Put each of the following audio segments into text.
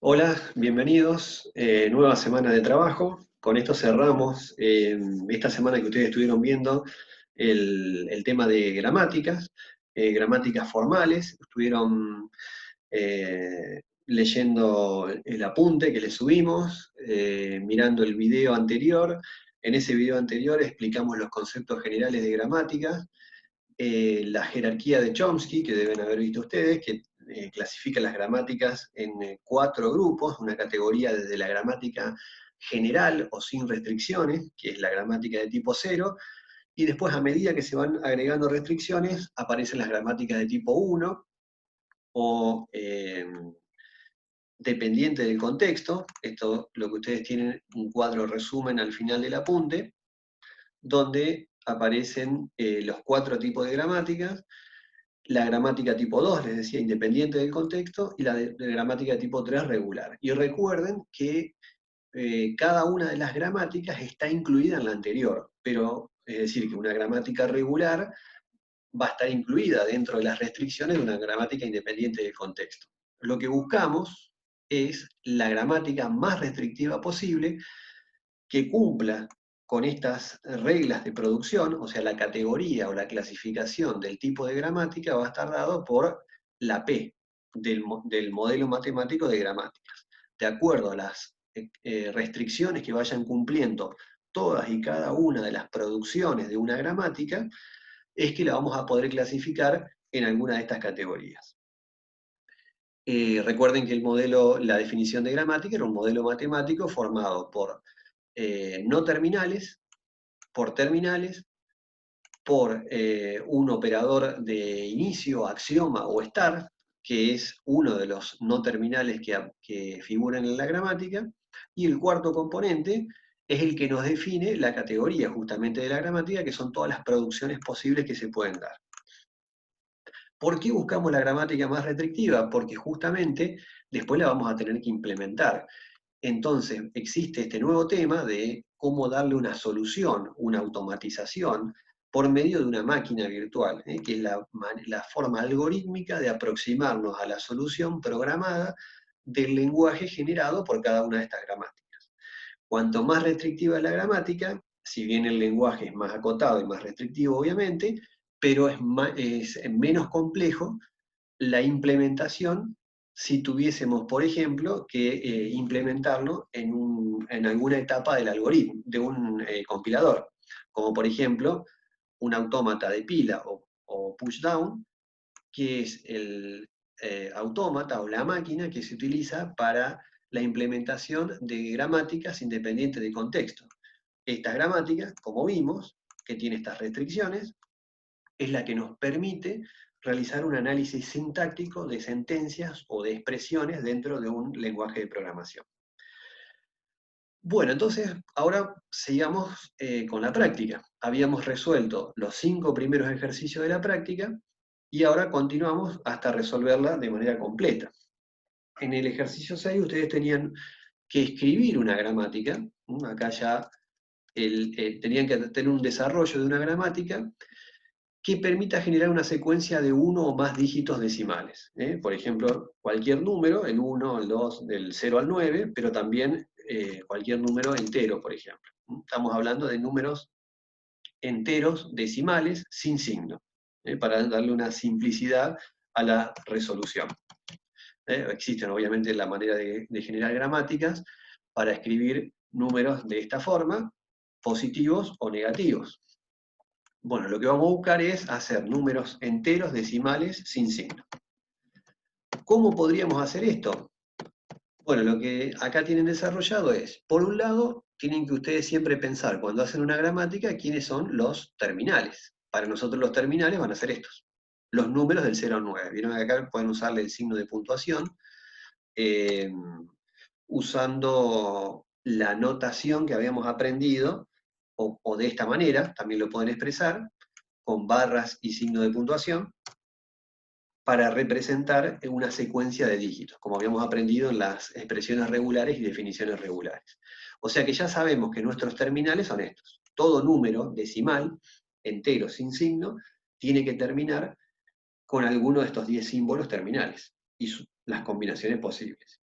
Hola, bienvenidos. Nueva semana de trabajo. Con esto cerramos esta semana que ustedes estuvieron viendo el tema de gramáticas, gramáticas formales. Estuvieron leyendo el apunte que les subimos, mirando el video anterior. En ese video anterior explicamos los conceptos generales de gramática, la jerarquía de Chomsky, que deben haber visto ustedes, que clasifica las gramáticas en cuatro grupos, una categoría desde la gramática general o sin restricciones, que es la gramática de tipo cero, y después a medida que se van agregando restricciones, aparecen las gramáticas de tipo 1 o dependiente del contexto. Esto lo que ustedes tienen un cuadro resumen al final del apunte, donde aparecen los cuatro tipos de gramáticas. La gramática tipo 2, les decía, independiente del contexto, y la de gramática tipo 3, regular. Y recuerden que cada una de las gramáticas está incluida en la anterior, pero es decir, que una gramática regular va a estar incluida dentro de las restricciones de una gramática independiente del contexto. Lo que buscamos es la gramática más restrictiva posible que cumpla con estas reglas de producción, o sea, la categoría o la clasificación del tipo de gramática va a estar dado por la P del modelo matemático de gramáticas. De acuerdo a las restricciones que vayan cumpliendo todas y cada una de las producciones de una gramática, es que la vamos a poder clasificar en alguna de estas categorías. Recuerden que el modelo, la definición de gramática era un modelo matemático formado por no terminales, por terminales, por un operador de inicio, axioma o estar, que es uno de los no terminales que figuran en la gramática, y el cuarto componente es el que nos define la categoría justamente de la gramática, que son todas las producciones posibles que se pueden dar. ¿Por qué buscamos la gramática más restrictiva? Porque justamente después la vamos a tener que implementar. Entonces, existe este nuevo tema de cómo darle una solución, una automatización, por medio de una máquina virtual, que es la forma algorítmica de aproximarnos a la solución programada del lenguaje generado por cada una de estas gramáticas. Cuanto más restrictiva es la gramática, si bien el lenguaje es más acotado y más restrictivo, obviamente, pero es menos complejo la implementación si tuviésemos, por ejemplo, que implementarlo en alguna etapa del algoritmo, de un compilador, como por ejemplo un autómata de pila o pushdown, que es el autómata o la máquina que se utiliza para la implementación de gramáticas independientes de contexto. Esta gramática, como vimos, que tiene estas restricciones, es la que nos permite realizar un análisis sintáctico de sentencias o de expresiones dentro de un lenguaje de programación. Bueno, entonces ahora sigamos con la práctica. Habíamos resuelto los 5 primeros ejercicios de la práctica y ahora continuamos hasta resolverla de manera completa. En el ejercicio 6 ustedes tenían que escribir una gramática. Acá ya tenían que tener un desarrollo de una gramática que permita generar una secuencia de uno o más dígitos decimales. Por ejemplo, cualquier número, el 1, el 2, del 0 al 9, pero también cualquier número entero, por ejemplo. Estamos hablando de números enteros decimales sin signo, para darle una simplicidad a la resolución. Existen obviamente la manera de generar gramáticas para escribir números de esta forma, positivos o negativos. Bueno, lo que vamos a buscar es hacer números enteros decimales sin signo. ¿Cómo podríamos hacer esto? Bueno, lo que acá tienen desarrollado es, por un lado, tienen que ustedes siempre pensar cuando hacen una gramática quiénes son los terminales. Para nosotros los terminales van a ser estos, los números del 0 al 9. Vieron que acá pueden usarle el signo de puntuación, eh, usando la notación que habíamos aprendido, o de esta manera, también lo pueden expresar, con barras y signo de puntuación, para representar una secuencia de dígitos, como habíamos aprendido en las expresiones regulares y definiciones regulares. O sea que ya sabemos que nuestros terminales son estos. Todo número decimal, entero sin signo, tiene que terminar con alguno de estos 10 símbolos terminales y las combinaciones posibles.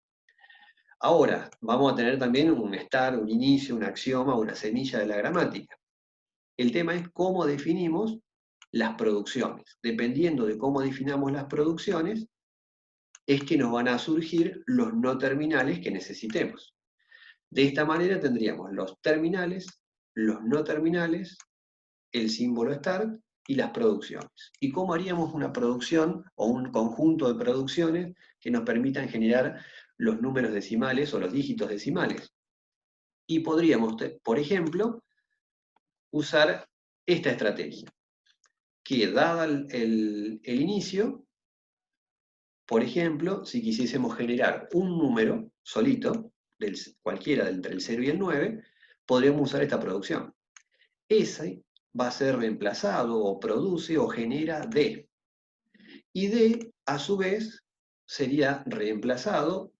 Ahora, vamos a tener también un start, un inicio, un axioma, una semilla de la gramática. El tema es cómo definimos las producciones. Dependiendo de cómo definamos las producciones, es que nos van a surgir los no terminales que necesitemos. De esta manera tendríamos los terminales, los no terminales, el símbolo start y las producciones. ¿Y cómo haríamos una producción o un conjunto de producciones que nos permitan generar los números decimales o los dígitos decimales? Y podríamos, por ejemplo, usar esta estrategia, que dada el inicio, por ejemplo, si quisiésemos generar un número solito, cualquiera entre el 0 y el 9, podríamos usar esta producción. Ese va a ser reemplazado o produce o genera D. Y D, a su vez, sería reemplazado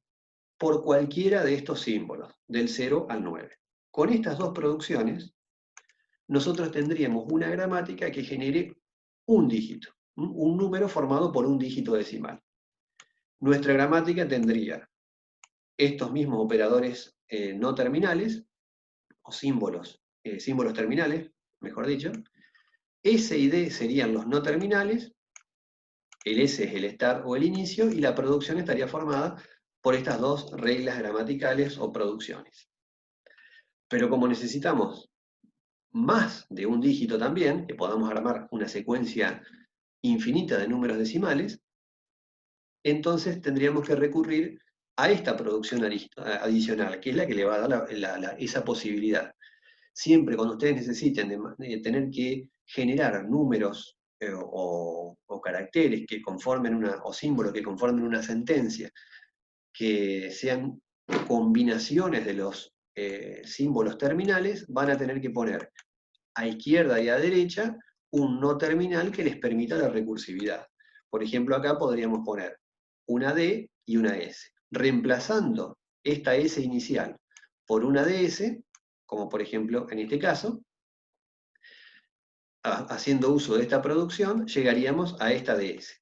por cualquiera de estos símbolos, del 0 al 9. Con estas dos producciones, nosotros tendríamos una gramática que genere un dígito, un número formado por un dígito decimal. Nuestra gramática tendría estos mismos operadores no terminales, o símbolos terminales, mejor dicho. S y D serían los no terminales, el S es el start o el inicio, y la producción estaría formada por estas dos reglas gramaticales o producciones. Pero como necesitamos más de un dígito también, que podamos armar una secuencia infinita de números decimales, entonces tendríamos que recurrir a esta producción adicional, que es la que le va a dar esa posibilidad. Siempre cuando ustedes necesiten de tener que generar números o caracteres que conformen o símbolos que conformen una sentencia, que sean combinaciones de los símbolos terminales, van a tener que poner a izquierda y a derecha un no terminal que les permita la recursividad. Por ejemplo, acá podríamos poner una D y una S, reemplazando esta S inicial por una DS, como por ejemplo en este caso, haciendo uso de esta producción, llegaríamos a esta DS.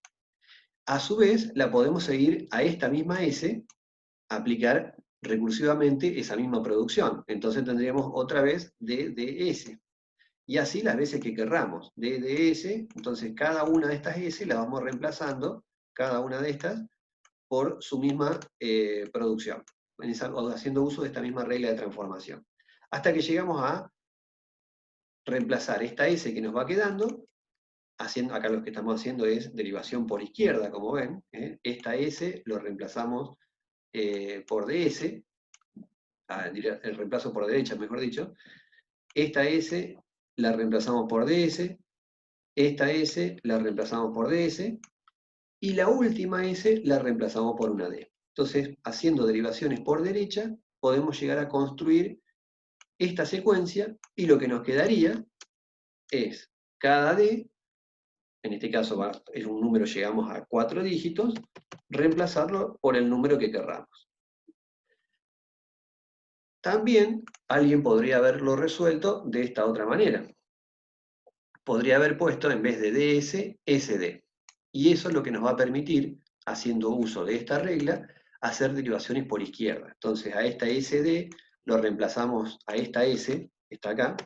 A su vez, la podemos seguir a esta misma S, aplicar recursivamente esa misma producción. Entonces tendríamos otra vez DDS. Y así las veces que querramos. DDS, entonces cada una de estas S la vamos reemplazando, cada una de estas, por su misma producción, haciendo uso de esta misma regla de transformación. Hasta que llegamos a reemplazar esta S que nos va quedando, acá lo que estamos haciendo es derivación por izquierda, como ven. Esta S lo reemplazamos por DS, el reemplazo por derecha, mejor dicho. Esta S la reemplazamos por DS, esta S la reemplazamos por DS, y la última S la reemplazamos por una D. Entonces, haciendo derivaciones por derecha, podemos llegar a construir esta secuencia, y lo que nos quedaría es cada D, en este caso es un número, llegamos a 4 dígitos, reemplazarlo por el número que querramos. También alguien podría haberlo resuelto de esta otra manera. Podría haber puesto en vez de DS, SD. Y eso es lo que nos va a permitir, haciendo uso de esta regla, hacer derivaciones por izquierda. Entonces a esta SD lo reemplazamos a esta S, que está acá,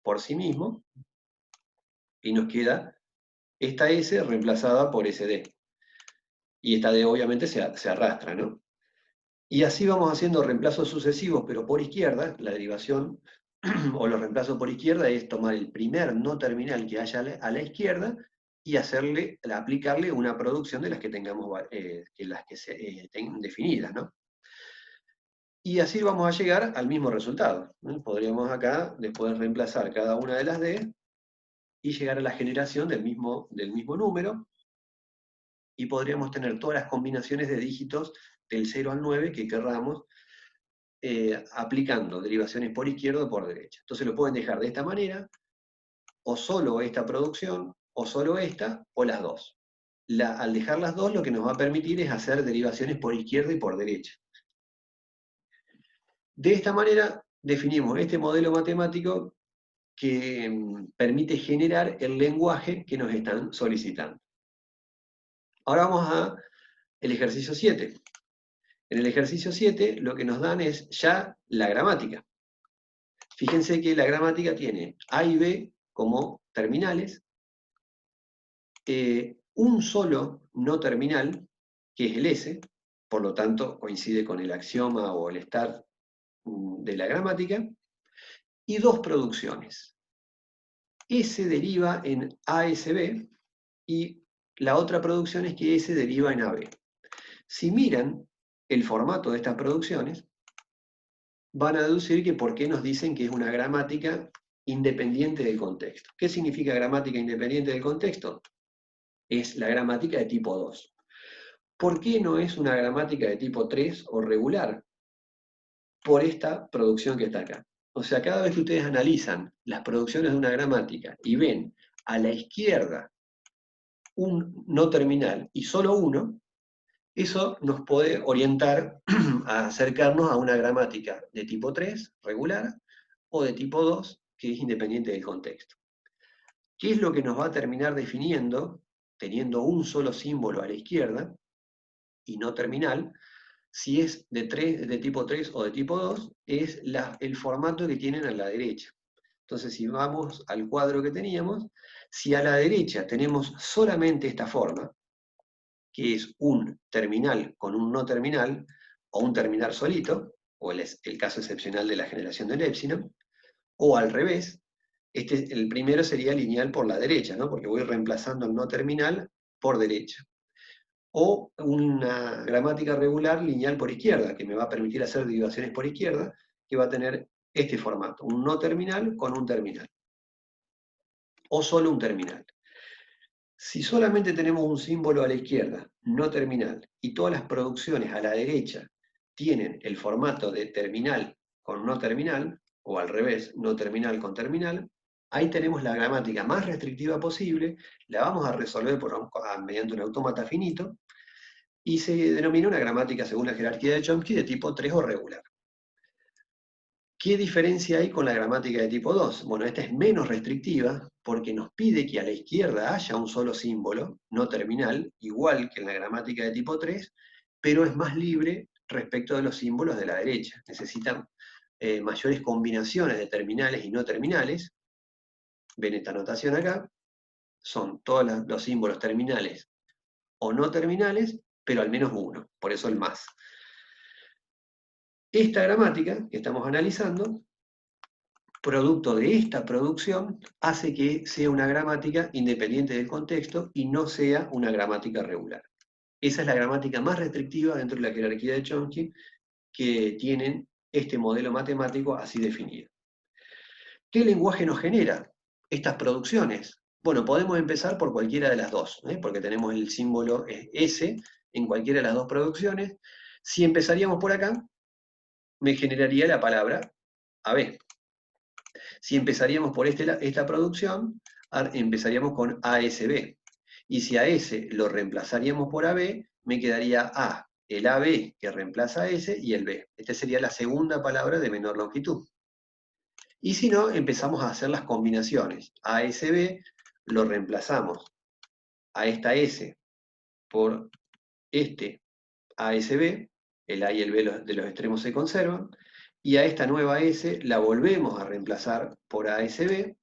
por sí mismo, y nos queda esta S reemplazada por SD. Y esta D obviamente se arrastra, ¿no? Y así vamos haciendo reemplazos sucesivos, pero por izquierda. La derivación o los reemplazos por izquierda es tomar el primer no terminal que haya a la izquierda y aplicarle una producción de las que tengamos, las que se tengan definidas, ¿no? Y así vamos a llegar al mismo resultado, ¿no? Podríamos acá después reemplazar cada una de las D y llegar a la generación del mismo número, y podríamos tener todas las combinaciones de dígitos del 0 al 9 que querramos, aplicando derivaciones por izquierda o por derecha. Entonces lo pueden dejar de esta manera, o solo esta producción, o solo esta, o las dos. Al dejar las dos, lo que nos va a permitir es hacer derivaciones por izquierda y por derecha. De esta manera definimos este modelo matemático que permite generar el lenguaje que nos están solicitando. Ahora vamos al ejercicio 7. En el ejercicio 7 lo que nos dan es ya la gramática. Fíjense que la gramática tiene A y B como terminales, un solo no terminal, que es el S, por lo tanto coincide con el axioma o el start de la gramática, y dos producciones. S deriva en ASB y la otra producción es que S deriva en AB. Si miran el formato de estas producciones, van a deducir que por qué nos dicen que es una gramática independiente del contexto. ¿Qué significa gramática independiente del contexto? Es la gramática de tipo 2. ¿Por qué no es una gramática de tipo 3 o regular? Por esta producción que está acá. O sea, cada vez que ustedes analizan las producciones de una gramática y ven a la izquierda un no terminal y solo uno, eso nos puede orientar a acercarnos a una gramática de tipo 3, regular, o de tipo 2, que es independiente del contexto. ¿Qué es lo que nos va a terminar definiendo, teniendo un solo símbolo a la izquierda y no terminal? Si es de tipo 3 o de tipo 2, es el formato que tienen a la derecha. Entonces, si vamos al cuadro que teníamos, si a la derecha tenemos solamente esta forma, que es un terminal con un no terminal, o un terminal solito, o el caso excepcional de la generación del épsilon, o al revés, el primero sería lineal por la derecha, ¿no? Porque voy reemplazando el no terminal por derecha. O una gramática regular lineal por izquierda, que me va a permitir hacer derivaciones por izquierda, que va a tener este formato, un no terminal con un terminal. O solo un terminal. Si solamente tenemos un símbolo a la izquierda, no terminal, y todas las producciones a la derecha tienen el formato de terminal con no terminal, o al revés, no terminal con terminal, ahí tenemos la gramática más restrictiva posible, la vamos a resolver mediante un autómata finito, y se denomina una gramática según la jerarquía de Chomsky de tipo 3 o regular. ¿Qué diferencia hay con la gramática de tipo 2? Bueno, esta es menos restrictiva porque nos pide que a la izquierda haya un solo símbolo, no terminal, igual que en la gramática de tipo 3, pero es más libre respecto de los símbolos de la derecha. Necesitan mayores combinaciones de terminales y no terminales. Ven esta notación acá. Son todos los símbolos terminales o no terminales, pero al menos uno, por eso el más. Esta gramática que estamos analizando, producto de esta producción, hace que sea una gramática independiente del contexto y no sea una gramática regular. Esa es la gramática más restrictiva dentro de la jerarquía de Chomsky que tienen este modelo matemático así definido. ¿Qué lenguaje nos genera estas producciones? Bueno, podemos empezar por cualquiera de las dos, porque tenemos el símbolo S en cualquiera de las dos producciones. Si empezaríamos por acá, me generaría la palabra AB. Si empezaríamos por esta producción, empezaríamos con ASB. Y si a S lo reemplazaríamos por AB, me quedaría A, el AB que reemplaza a S y el B. Esta sería la segunda palabra de menor longitud. Y si no, empezamos a hacer las combinaciones. ASB lo reemplazamos a esta S por este ASB, el A y el B de los extremos se conservan, y a esta nueva S la volvemos a reemplazar por ASB,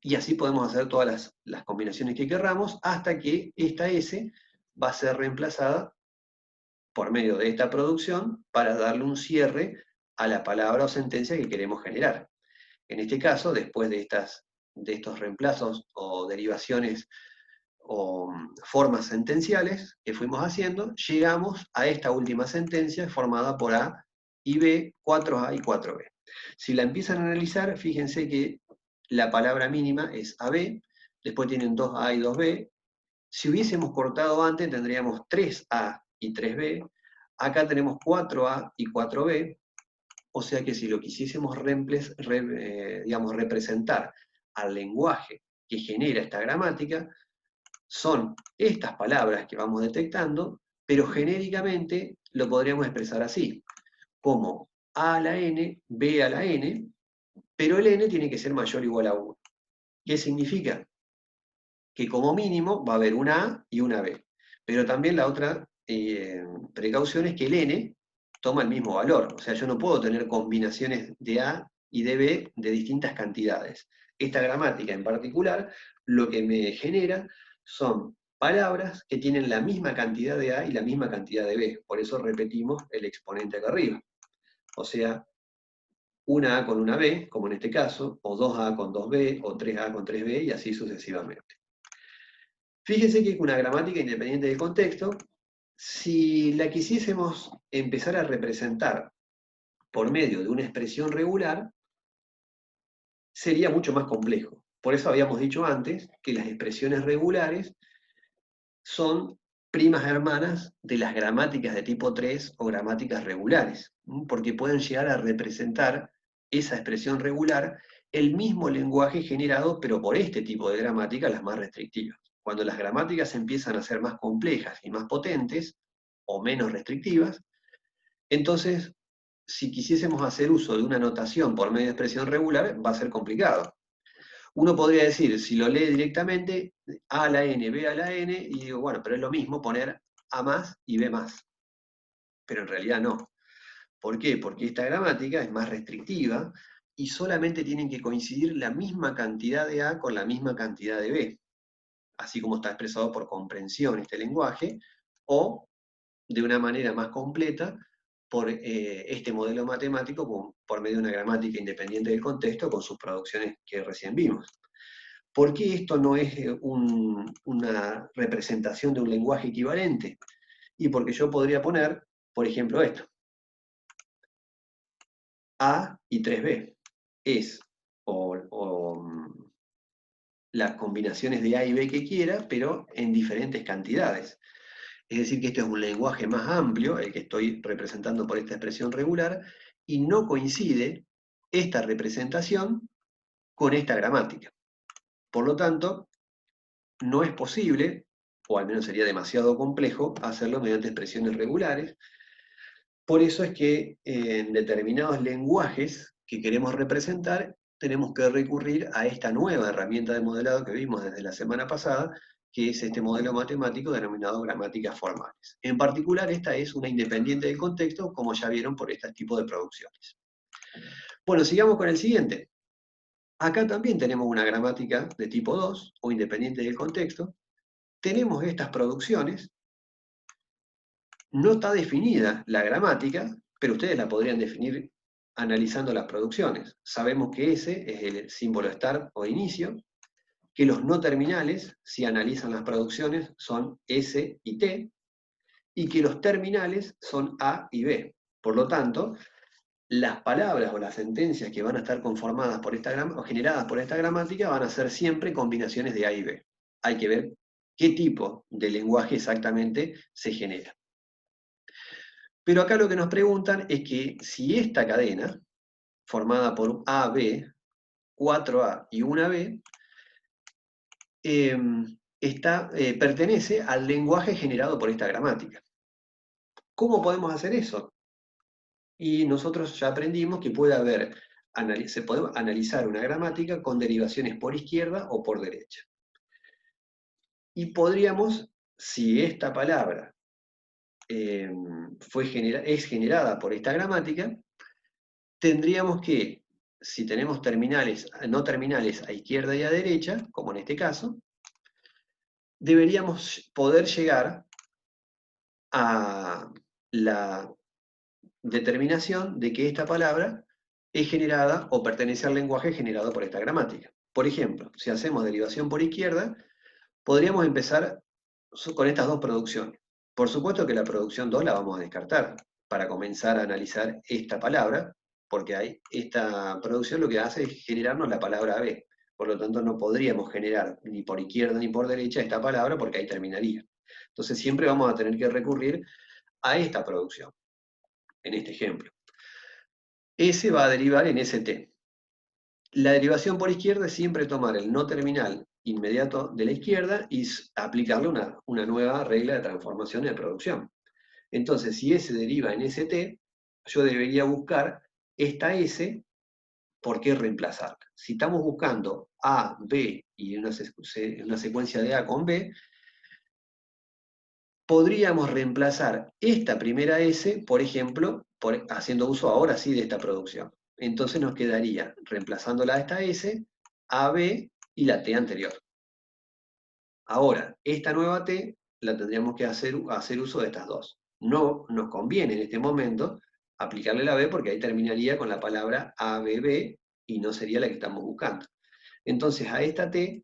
y así podemos hacer todas las combinaciones que querramos, hasta que esta S va a ser reemplazada por medio de esta producción para darle un cierre a la palabra o sentencia que queremos generar. En este caso, después de estos reemplazos o derivaciones o formas sentenciales que fuimos haciendo, llegamos a esta última sentencia formada por A y B, 4A y 4B. Si la empiezan a analizar, fíjense que la palabra mínima es AB, después tienen 2A y 2B. Si hubiésemos cortado antes, tendríamos 3A y 3B. Acá tenemos 4A y 4B. O sea que si lo quisiésemos representar al lenguaje que genera esta gramática, son estas palabras que vamos detectando, pero genéricamente lo podríamos expresar así, como A a la N, B a la N, pero el N tiene que ser mayor o igual a 1. ¿Qué significa? Que como mínimo va a haber una A y una B, pero también la otra precaución es que el n toma el mismo valor. O sea, yo no puedo tener combinaciones de A y de B de distintas cantidades. Esta gramática en particular lo que me genera son palabras que tienen la misma cantidad de A y la misma cantidad de B. Por eso repetimos el exponente acá arriba. O sea, una A con una B, como en este caso, o 2A con 2B, o 3A con 3B, y así sucesivamente. Fíjense que una gramática independiente del contexto, si la quisiésemos empezar a representar por medio de una expresión regular, sería mucho más complejo. Por eso habíamos dicho antes que las expresiones regulares son primas hermanas de las gramáticas de tipo 3 o gramáticas regulares, porque pueden llegar a representar esa expresión regular el mismo lenguaje generado, pero por este tipo de gramática, las más restrictivas. Cuando las gramáticas empiezan a ser más complejas y más potentes, o menos restrictivas, entonces, si quisiésemos hacer uso de una notación por medio de expresión regular, va a ser complicado. Uno podría decir, si lo lee directamente, A a la N, B a la N, y digo, bueno, pero es lo mismo poner A más y B más. Pero en realidad no. ¿Por qué? Porque esta gramática es más restrictiva y solamente tienen que coincidir la misma cantidad de A con la misma cantidad de B, así como está expresado por comprensión este lenguaje, o de una manera más completa por este modelo matemático por medio de una gramática independiente del contexto con sus producciones que recién vimos. ¿Por qué esto no es una representación de un lenguaje equivalente? Y porque yo podría poner, por ejemplo, esto. A y 3B es las combinaciones de A y B que quiera, pero en diferentes cantidades. Es decir, que este es un lenguaje más amplio, el que estoy representando por esta expresión regular, y no coincide esta representación con esta gramática. Por lo tanto, no es posible, o al menos sería demasiado complejo, hacerlo mediante expresiones regulares. Por eso es que en determinados lenguajes que queremos representar, tenemos que recurrir a esta nueva herramienta de modelado que vimos desde la semana pasada, que es este modelo matemático denominado gramáticas formales. En particular, esta es una independiente del contexto, como ya vieron por este tipo de producciones. Bueno, sigamos con el siguiente. Acá también tenemos una gramática de tipo 2, o independiente del contexto. Tenemos estas producciones. No está definida la gramática, pero ustedes la podrían definir analizando las producciones. Sabemos que S es el símbolo start o inicio, que los no terminales, si analizan las producciones, son S y T, y que los terminales son A y B. Por lo tanto, las palabras o las sentencias que van a estar conformadas por esta o generadas por esta gramática van a ser siempre combinaciones de A y B. Hay que ver qué tipo de lenguaje exactamente se genera. Pero acá lo que nos preguntan es que si esta cadena, formada por A, B, 4A y 1B, pertenece al lenguaje generado por esta gramática. ¿Cómo podemos hacer eso? Y nosotros ya aprendimos que se puede analizar una gramática con derivaciones por izquierda o por derecha. Y podríamos, si esta palabra es generada por esta gramática, tendríamos que, si tenemos no terminales a izquierda y a derecha, como en este caso, deberíamos poder llegar a la determinación de que esta palabra es generada o pertenece al lenguaje generado por esta gramática. Por ejemplo, si hacemos derivación por izquierda, podríamos empezar con estas dos producciones. Por supuesto que la producción 2 la vamos a descartar para comenzar a analizar esta palabra, porque esta producción lo que hace es generarnos la palabra B. Por lo tanto, no podríamos generar ni por izquierda ni por derecha esta palabra porque ahí terminaría. Entonces siempre vamos a tener que recurrir a esta producción, en este ejemplo. S va a derivar en ST. La derivación por izquierda es siempre tomar el no terminal inmediato de la izquierda y aplicarle una nueva regla de transformación de producción. Entonces, si S deriva en ST, yo debería buscar esta S, ¿por qué reemplazarla? Si estamos buscando A, B y una secuencia de A con B, podríamos reemplazar esta primera S, por ejemplo, haciendo uso ahora sí de esta producción. Entonces nos quedaría, reemplazándola a esta S, AB y la T anterior. Ahora, esta nueva T la tendríamos que hacer uso de estas dos. No nos conviene en este momento aplicarle la B porque ahí terminaría con la palabra ABB y no sería la que estamos buscando. Entonces a esta T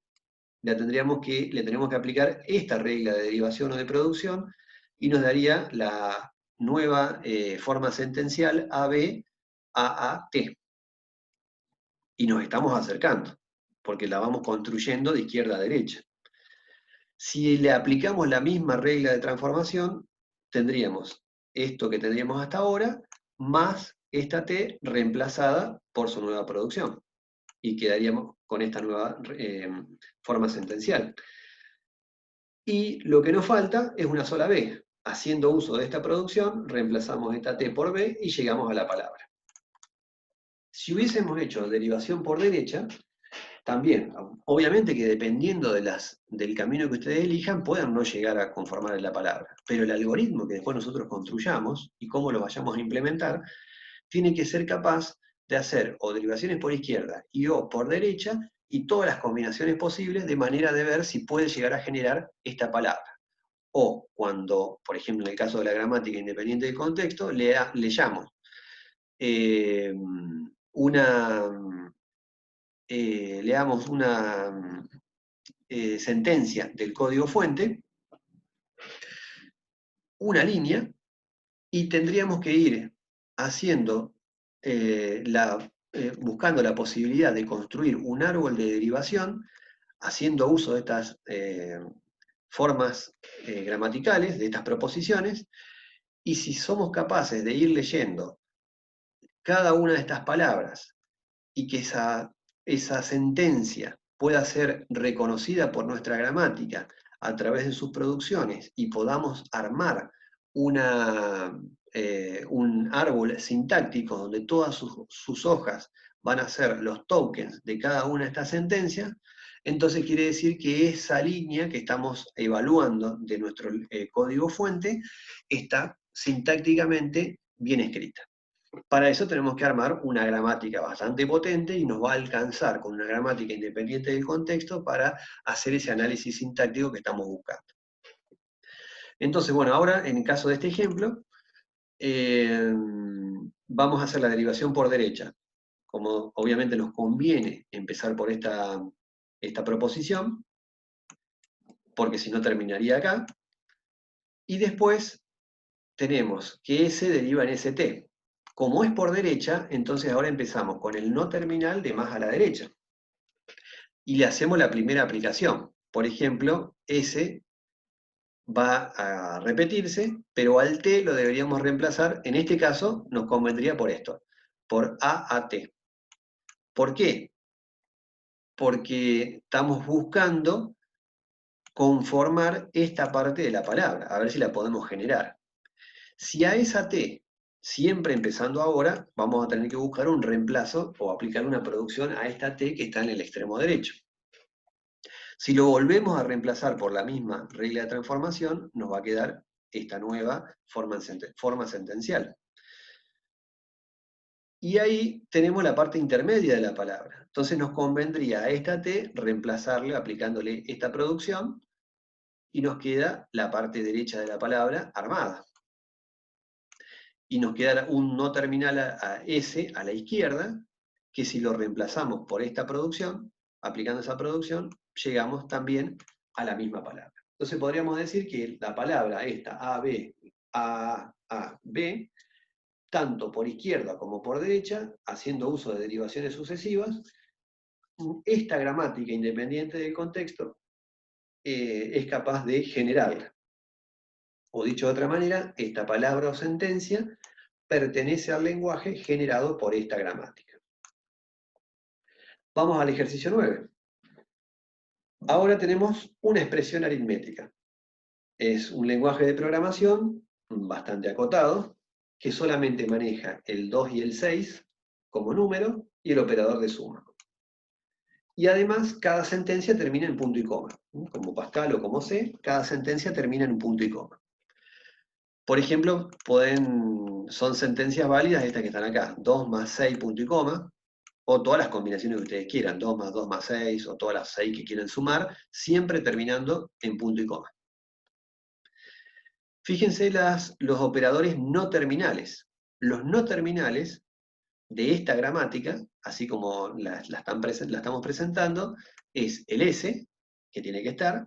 le tenemos que aplicar esta regla de derivación o de producción y nos daría la nueva forma sentencial AB AAT. Y nos estamos acercando, porque la vamos construyendo de izquierda a derecha. Si le aplicamos la misma regla de transformación, tendríamos esto que tendríamos hasta ahora, más esta T reemplazada por su nueva producción. Y quedaríamos con esta nueva forma sentencial. Y lo que nos falta es una sola B. Haciendo uso de esta producción, reemplazamos esta T por B y llegamos a la palabra. Si hubiésemos hecho derivación por derecha, también, obviamente que dependiendo del camino que ustedes elijan, puedan no llegar a conformar la palabra. Pero el algoritmo que después nosotros construyamos y cómo lo vayamos a implementar, tiene que ser capaz de hacer o derivaciones por izquierda y o por derecha, y todas las combinaciones posibles de manera de ver si puede llegar a generar esta palabra. O cuando, por ejemplo, en el caso de la gramática independiente del contexto, leamos leamos una sentencia del código fuente, una línea, y tendríamos que ir haciendo buscando la posibilidad de construir un árbol de derivación, haciendo uso de estas formas gramaticales, de estas proposiciones, y si somos capaces de ir leyendo cada una de estas palabras y que esa sentencia pueda ser reconocida por nuestra gramática a través de sus producciones y podamos armar un árbol sintáctico donde todas sus hojas van a ser los tokens de cada una de estas sentencias, entonces quiere decir que esa línea que estamos evaluando de nuestro código fuente está sintácticamente bien escrita. Para eso tenemos que armar una gramática bastante potente y nos va a alcanzar con una gramática independiente del contexto para hacer ese análisis sintáctico que estamos buscando. Entonces, bueno, ahora en el caso de este ejemplo, vamos a hacer la derivación por derecha. Como obviamente nos conviene empezar por esta proposición, porque si no terminaría acá. Y después tenemos que S deriva en ST. Como es por derecha, entonces ahora empezamos con el no terminal de más a la derecha. Y le hacemos la primera aplicación. Por ejemplo, S va a repetirse, pero al T lo deberíamos reemplazar, en este caso nos convendría por esto, por A a T. ¿Por qué? Porque estamos buscando conformar esta parte de la palabra, a ver si la podemos generar. Si a esa T, siempre empezando ahora, vamos a tener que buscar un reemplazo o aplicar una producción a esta T que está en el extremo derecho. Si lo volvemos a reemplazar por la misma regla de transformación, nos va a quedar esta nueva forma sentencial. Y ahí tenemos la parte intermedia de la palabra. Entonces nos convendría a esta T reemplazarle aplicándole esta producción y nos queda la parte derecha de la palabra armada. Y nos queda un no terminal a S a la izquierda, que si lo reemplazamos por esta producción, aplicando esa producción, llegamos también a la misma palabra. Entonces podríamos decir que la palabra esta, AB, B, tanto por izquierda como por derecha, haciendo uso de derivaciones sucesivas, esta gramática independiente del contexto es capaz de generarla. O dicho de otra manera, esta palabra o sentencia pertenece al lenguaje generado por esta gramática. Vamos al ejercicio 9. Ahora tenemos una expresión aritmética. Es un lenguaje de programación bastante acotado, que solamente maneja el 2 y el 6 como número y el operador de suma. Y además, cada sentencia termina en punto y coma. Como Pascal o como C, cada sentencia termina en un punto y coma. Por ejemplo, son sentencias válidas estas que están acá, 2 más 6 punto y coma, o todas las combinaciones que ustedes quieran, 2 más 2 más 6, o todas las 6 que quieran sumar, siempre terminando en punto y coma. Fíjense los operadores no terminales. Los no terminales de esta gramática, así como la estamos presentando, es el S, que tiene que estar,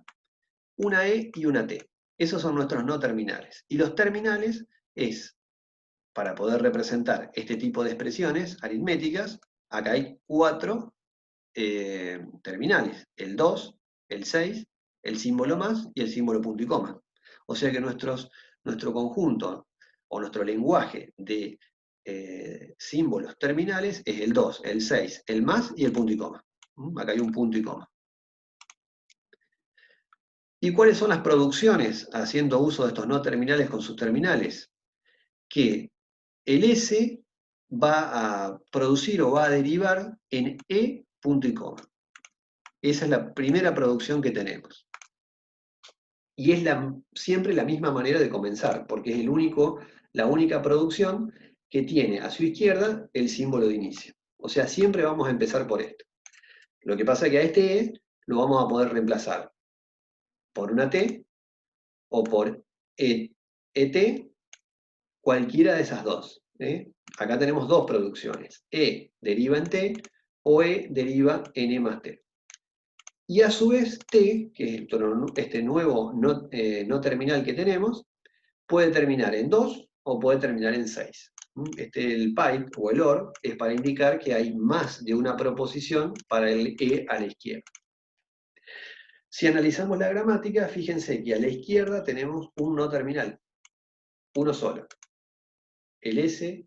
una E y una T. Esos son nuestros no terminales. Y los terminales es, para poder representar este tipo de expresiones aritméticas, acá hay 4 terminales, el 2, el 6, el símbolo más y el símbolo punto y coma. O sea que nuestro conjunto o nuestro lenguaje de símbolos terminales es el 2, el 6, el más y el punto y coma. Acá hay un punto y coma. ¿Y cuáles son las producciones haciendo uso de estos no terminales con sus terminales? Que el S va a producir o va a derivar en E punto y coma. Esa es la primera producción que tenemos. Y es siempre la misma manera de comenzar, porque es la única producción que tiene a su izquierda el símbolo de inicio. O sea, siempre vamos a empezar por esto. Lo que pasa es que a este E lo vamos a poder reemplazar por una T o por ET, cualquiera de esas dos. Acá tenemos dos producciones. E deriva en T o E deriva en E más T. Y a su vez T, que es este nuevo no terminal que tenemos, puede terminar en 2 o puede terminar en 6. El pipe o el OR es para indicar que hay más de una proposición para el E a la izquierda. Si analizamos la gramática, fíjense que a la izquierda tenemos un no terminal, uno solo. El S,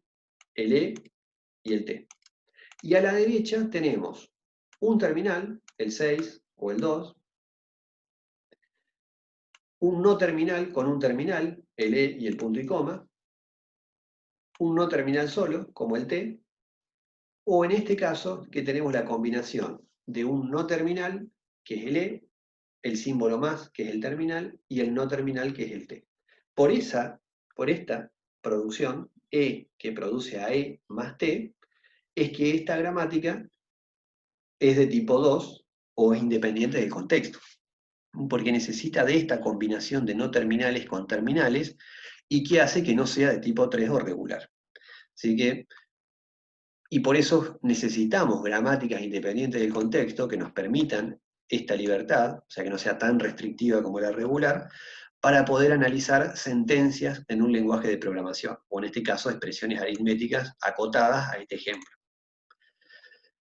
el E y el T. Y a la derecha tenemos un terminal, el 6 o el 2, un no terminal con un terminal, el E y el punto y coma, un no terminal solo, como el T, o en este caso que tenemos la combinación de un no terminal, que es el E, el símbolo más, que es el terminal, y el no terminal, que es el T. Por esta producción, E que produce a E más T, es que esta gramática es de tipo 2 o es independiente del contexto, porque necesita de esta combinación de no terminales con terminales y que hace que no sea de tipo 3 o regular. Así que, y por eso necesitamos gramáticas independientes del contexto que nos permitan esta libertad, o sea, que no sea tan restrictiva como la regular, para poder analizar sentencias en un lenguaje de programación, o en este caso expresiones aritméticas acotadas a este ejemplo.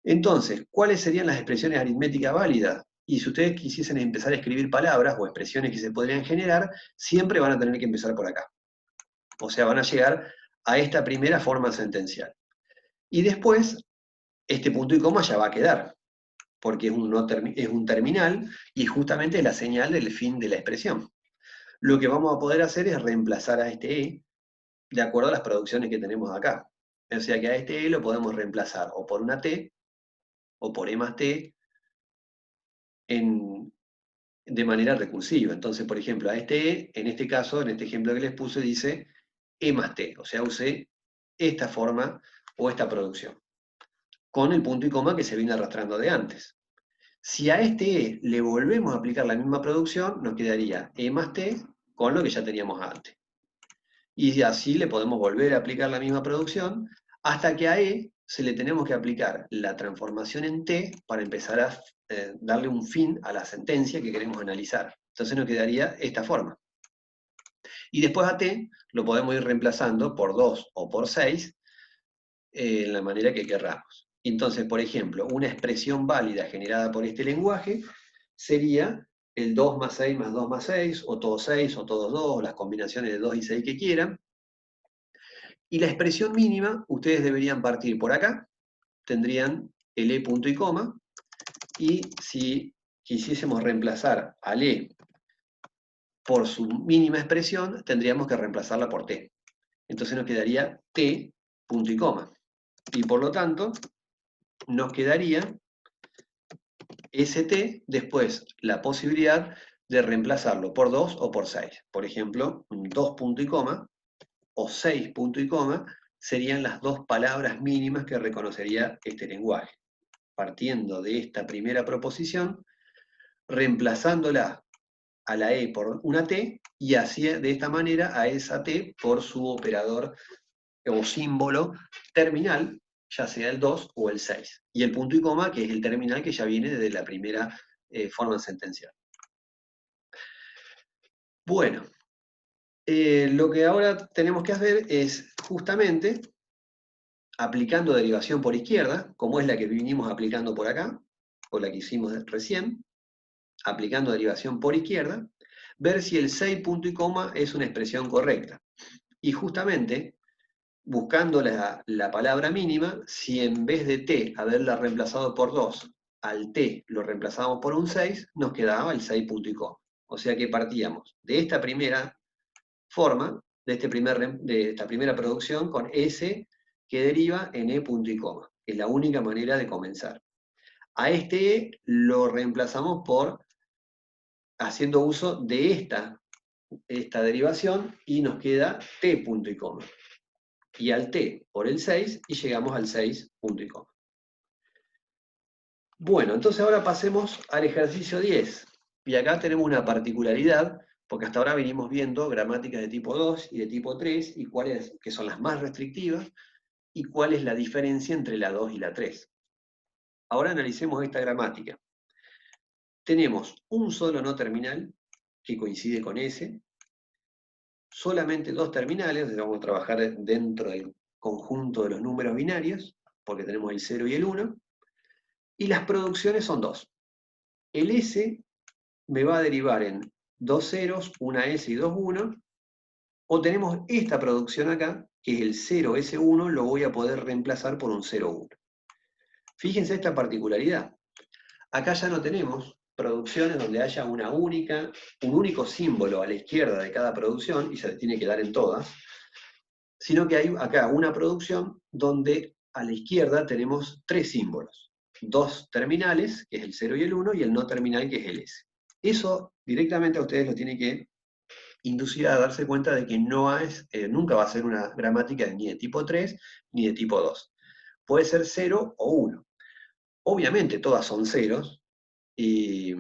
Entonces, ¿cuáles serían las expresiones aritméticas válidas? Y si ustedes quisiesen empezar a escribir palabras o expresiones que se podrían generar, siempre van a tener que empezar por acá. O sea, van a llegar a esta primera forma sentencial. Y después, este punto y coma ya va a quedar, porque es un terminal y justamente es la señal del fin de la expresión. Lo que vamos a poder hacer es reemplazar a este E de acuerdo a las producciones que tenemos acá. O sea que a este E lo podemos reemplazar o por una T o por E más T de manera recursiva. Entonces, por ejemplo, a este E, en este caso, en este ejemplo que les puse, dice E más T. O sea, usé esta forma o esta producción, con el punto y coma que se viene arrastrando de antes. Si a este E le volvemos a aplicar la misma producción, nos quedaría E más T con lo que ya teníamos antes. Y así le podemos volver a aplicar la misma producción hasta que a E se le tenemos que aplicar la transformación en T para empezar a darle un fin a la sentencia que queremos analizar. Entonces nos quedaría esta forma. Y después a T lo podemos ir reemplazando por 2 o por 6 en la manera que querramos. Entonces, por ejemplo, una expresión válida generada por este lenguaje sería el 2 más 6 más 2 más 6, o todos 6, o todos 2, o las combinaciones de 2 y 6 que quieran. Y la expresión mínima, ustedes deberían partir por acá, tendrían el E punto y coma, y si quisiésemos reemplazar al E por su mínima expresión, tendríamos que reemplazarla por T. Entonces nos quedaría T punto y coma. Y por lo tanto, nos quedaría ST, después la posibilidad de reemplazarlo por 2 o por 6. Por ejemplo, 2 punto y coma o 6 punto y coma serían las dos palabras mínimas que reconocería este lenguaje. Partiendo de esta primera proposición, reemplazándola a la E por una T, y así de esta manera a esa T por su operador o símbolo terminal, ya sea el 2 o el 6. Y el punto y coma, que es el terminal que ya viene desde la primera forma sentencial. Bueno, lo que ahora tenemos que hacer es justamente, aplicando derivación por izquierda, como es la que vinimos aplicando por acá, o la que hicimos recién, aplicando derivación por izquierda, ver si el 6 punto y coma es una expresión correcta. Y justamente, buscando la palabra mínima, si en vez de t haberla reemplazado por 2, al t lo reemplazamos por un 6, nos quedaba el 6 punto y coma. O sea que partíamos de esta primera forma, de esta primera producción, con s que deriva en e punto y coma. Es la única manera de comenzar. A este e lo reemplazamos por haciendo uso de esta derivación y nos queda t punto y coma. Y al t por el 6 y llegamos al 6 punto y coma. Bueno, entonces ahora pasemos al ejercicio 10. Y acá tenemos una particularidad, porque hasta ahora venimos viendo gramáticas de tipo 2 y de tipo 3, y cuáles que son las más restrictivas, y cuál es la diferencia entre la 2 y la 3. Ahora analicemos esta gramática. Tenemos un solo no terminal, que coincide con S, solamente dos terminales, vamos a trabajar dentro del conjunto de los números binarios, porque tenemos el 0 y el 1, y las producciones son dos. El S me va a derivar en dos ceros, una S y dos 1, o tenemos esta producción acá, que es el 0S1, lo voy a poder reemplazar por un 0,1. Fíjense esta particularidad. Acá ya no tenemos producciones donde haya un único símbolo a la izquierda de cada producción, y se tiene que dar en todas, sino que hay acá una producción donde a la izquierda tenemos tres símbolos. Dos terminales, que es el 0 y el 1, y el no terminal, que es el S. Eso directamente a ustedes lo tiene que inducir a darse cuenta de que nunca va a ser una gramática ni de tipo 3 ni de tipo 2. Puede ser 0 o 1. Obviamente todas son ceros, y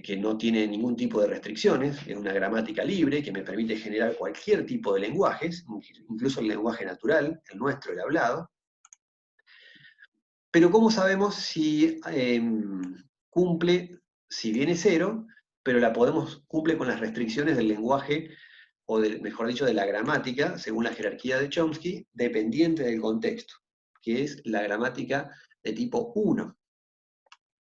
que no tiene ningún tipo de restricciones, es una gramática libre que me permite generar cualquier tipo de lenguajes, incluso el lenguaje natural, el nuestro, el hablado. Pero ¿cómo sabemos si cumple, si viene 0, pero cumple con las restricciones del lenguaje, o mejor dicho, de la gramática, según la jerarquía de Chomsky, dependiente del contexto, que es la gramática de tipo 1?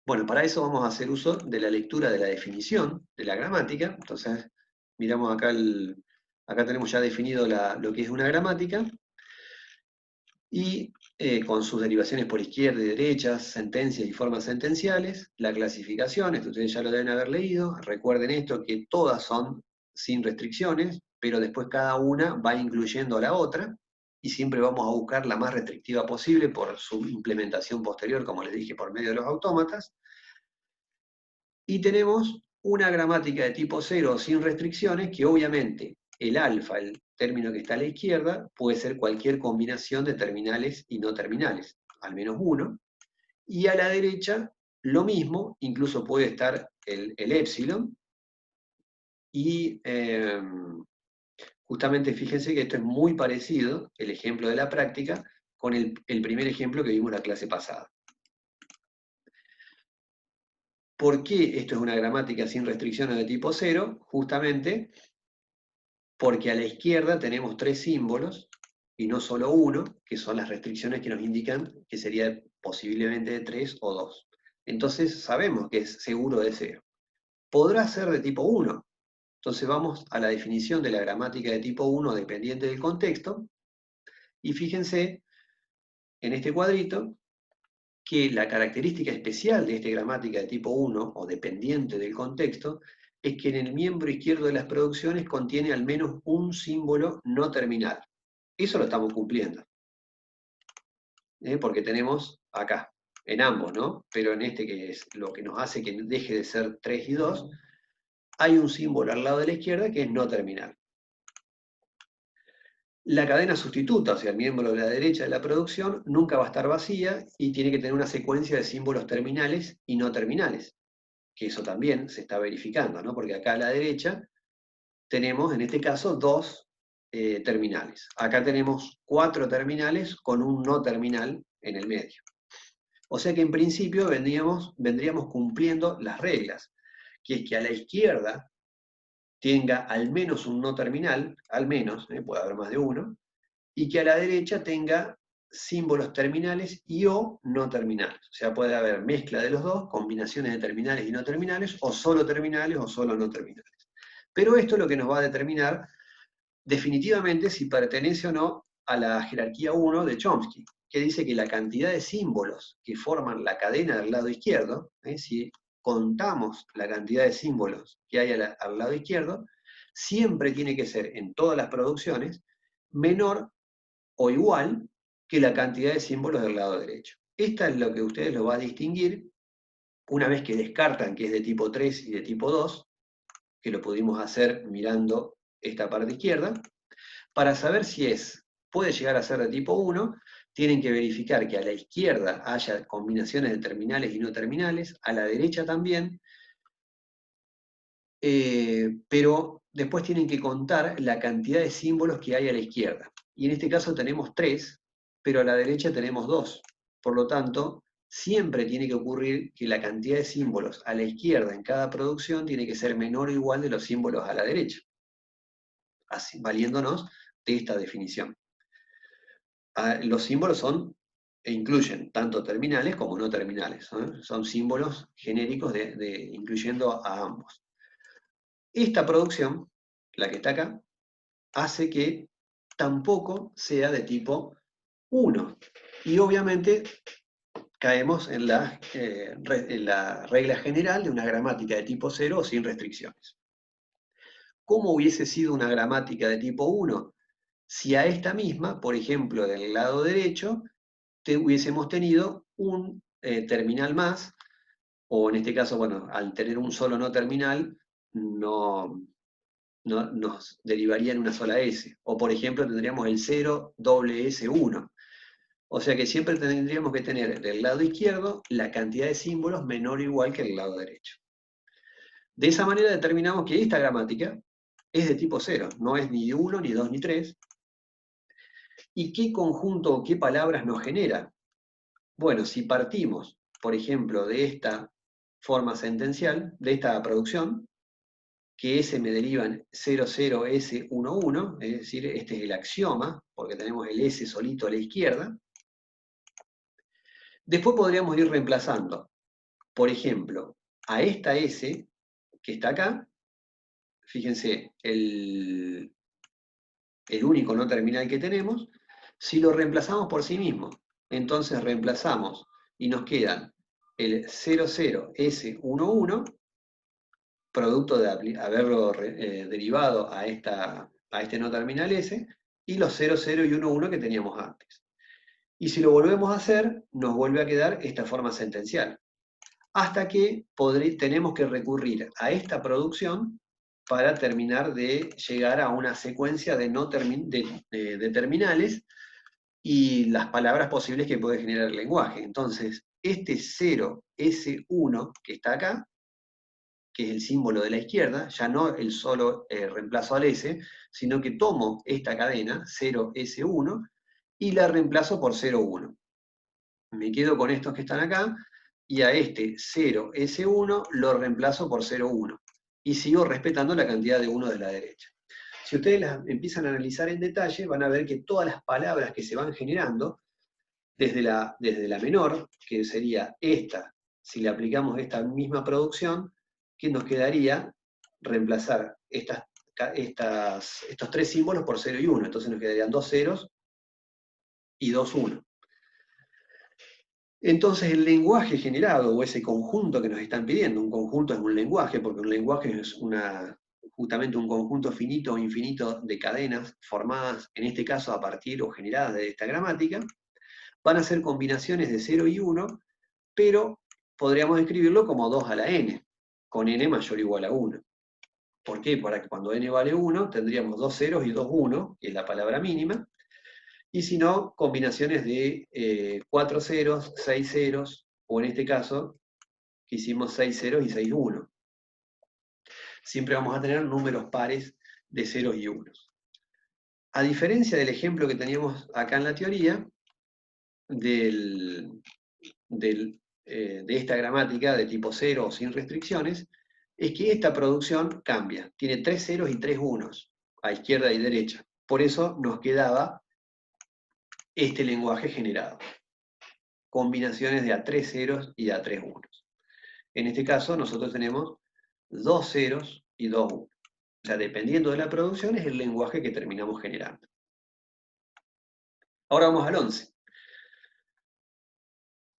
Bueno, para eso vamos a hacer uso de la lectura de la definición de la gramática. Entonces, miramos acá, acá tenemos ya definido lo que es una gramática, y con sus derivaciones por izquierda y derecha, sentencias y formas sentenciales, la clasificación, esto ustedes ya lo deben haber leído. Recuerden esto, que todas son sin restricciones, pero después cada una va incluyendo a la otra, y siempre vamos a buscar la más restrictiva posible por su implementación posterior, como les dije, por medio de los autómatas. Y tenemos una gramática de tipo 0 sin restricciones, que obviamente el alfa, el término que está a la izquierda, puede ser cualquier combinación de terminales y no terminales, al menos uno. Y a la derecha, lo mismo, incluso puede estar el épsilon. Y justamente fíjense que esto es muy parecido, el ejemplo de la práctica, con el primer ejemplo que vimos la clase pasada. ¿Por qué esto es una gramática sin restricciones de tipo 0? Justamente porque a la izquierda tenemos tres símbolos, y no solo uno, que son las restricciones que nos indican que sería posiblemente de 3 o 2. Entonces sabemos que es seguro de 0. Podrá ser de tipo 1. Entonces vamos a la definición de la gramática de tipo 1 dependiente del contexto, y fíjense en este cuadrito que la característica especial de esta gramática de tipo 1, o dependiente del contexto, es que en el miembro izquierdo de las producciones contiene al menos un símbolo no terminal. Eso lo estamos cumpliendo. Porque tenemos acá, en ambos, ¿no? Pero en este, que es lo que nos hace que deje de ser 3 y 2, hay un símbolo al lado de la izquierda que es no terminal. La cadena sustituta, o sea, el miembro de la derecha de la producción, nunca va a estar vacía y tiene que tener una secuencia de símbolos terminales y no terminales, que eso también se está verificando, ¿no? Porque acá a la derecha tenemos, en este caso, 2 terminales. Acá tenemos 4 terminales con un no terminal en el medio. O sea que en principio vendríamos cumpliendo las reglas, que es que a la izquierda tenga al menos un no terminal, al menos, puede haber más de uno, y que a la derecha tenga símbolos terminales y o no terminales. O sea, puede haber mezcla de los dos, combinaciones de terminales y no terminales, o solo terminales o solo no terminales. Pero esto es lo que nos va a determinar definitivamente si pertenece o no a la jerarquía 1 de Chomsky, que dice que la cantidad de símbolos que forman la cadena del lado izquierdo, si contamos la cantidad de símbolos que hay al lado izquierdo, siempre tiene que ser en todas las producciones menor o igual que la cantidad de símbolos del lado derecho. Esta es lo que ustedes lo va a distinguir una vez que descartan que es de tipo 3 y de tipo 2, que lo pudimos hacer mirando esta parte izquierda. Para saber si puede llegar a ser de tipo 1, tienen que verificar que a la izquierda haya combinaciones de terminales y no terminales, a la derecha también, pero después tienen que contar la cantidad de símbolos que hay a la izquierda. Y en este caso tenemos 3, pero a la derecha tenemos 2. Por lo tanto, siempre tiene que ocurrir que la cantidad de símbolos a la izquierda en cada producción tiene que ser menor o igual de los símbolos a la derecha, así, valiéndonos de esta definición. Los símbolos incluyen tanto terminales como no terminales, ¿no? Son símbolos genéricos incluyendo a ambos. Esta producción, la que está acá, hace que tampoco sea de tipo 1. Y obviamente caemos en la regla general de una gramática de tipo 0 o sin restricciones. ¿Cómo hubiese sido una gramática de tipo 1? Si a esta misma, por ejemplo, del lado derecho, hubiésemos tenido un terminal más, o en este caso, bueno, al tener un solo no terminal, no nos derivaría en una sola S. O por ejemplo, tendríamos el 0 doble S1. O sea que siempre tendríamos que tener del lado izquierdo la cantidad de símbolos menor o igual que el lado derecho. De esa manera determinamos que esta gramática es de tipo 0, no es ni 1, ni 2, ni 3. ¿Y qué conjunto o qué palabras nos genera? Bueno, si partimos, por ejemplo, de esta forma sentencial, de esta producción, que S me deriva en 00S11, es decir, este es el axioma, porque tenemos el S solito a la izquierda. Después podríamos ir reemplazando, por ejemplo, a esta S que está acá, fíjense, el único no terminal que tenemos, si lo reemplazamos por sí mismo, entonces reemplazamos y nos quedan el 00S11, producto de haberlo derivado a este no terminal S, y los 0, 0 y 1, 1 que teníamos antes. Y si lo volvemos a hacer, nos vuelve a quedar esta forma sentencial. Hasta que tenemos que recurrir a esta producción para terminar de llegar a una secuencia de terminales y las palabras posibles que puede generar el lenguaje. Entonces, este 0S1 que está acá, que es el símbolo de la izquierda, ya no el solo reemplazo al S, sino que tomo esta cadena, 0S1, y la reemplazo por 0,1. Me quedo con estos que están acá, y a este 0S1 lo reemplazo por 0,1. Y sigo respetando la cantidad de 1 de la derecha. Si ustedes las empiezan a analizar en detalle, van a ver que todas las palabras que se van generando, desde la menor, que sería esta, si le aplicamos esta misma producción, que nos quedaría reemplazar estos 3 símbolos por 0 y 1. Entonces nos quedarían 2 ceros y 2 1. Entonces el lenguaje generado, o ese conjunto que nos están pidiendo, un conjunto es un lenguaje, porque un lenguaje es justamente un conjunto finito o infinito de cadenas formadas, en este caso a partir o generadas de esta gramática, van a ser combinaciones de 0 y 1, pero podríamos escribirlo como 2 a la n, con n mayor o igual a 1. ¿Por qué? Para que cuando n vale 1 tendríamos 2 ceros y 2 1, que es la palabra mínima, y si no, combinaciones de 4 ceros, 6 ceros, o en este caso, que hicimos 6 ceros y 6 1. Siempre vamos a tener números pares de ceros y unos. A diferencia del ejemplo que teníamos acá en la teoría, de esta gramática de tipo 0 o sin restricciones, es que esta producción cambia. Tiene 3 ceros y 3 unos, a izquierda y derecha. Por eso nos quedaba este lenguaje generado. Combinaciones de A3 ceros y de A3 unos. En este caso, nosotros tenemos 2 ceros y 2 unos. O sea, dependiendo de la producción, es el lenguaje que terminamos generando. Ahora vamos al 11.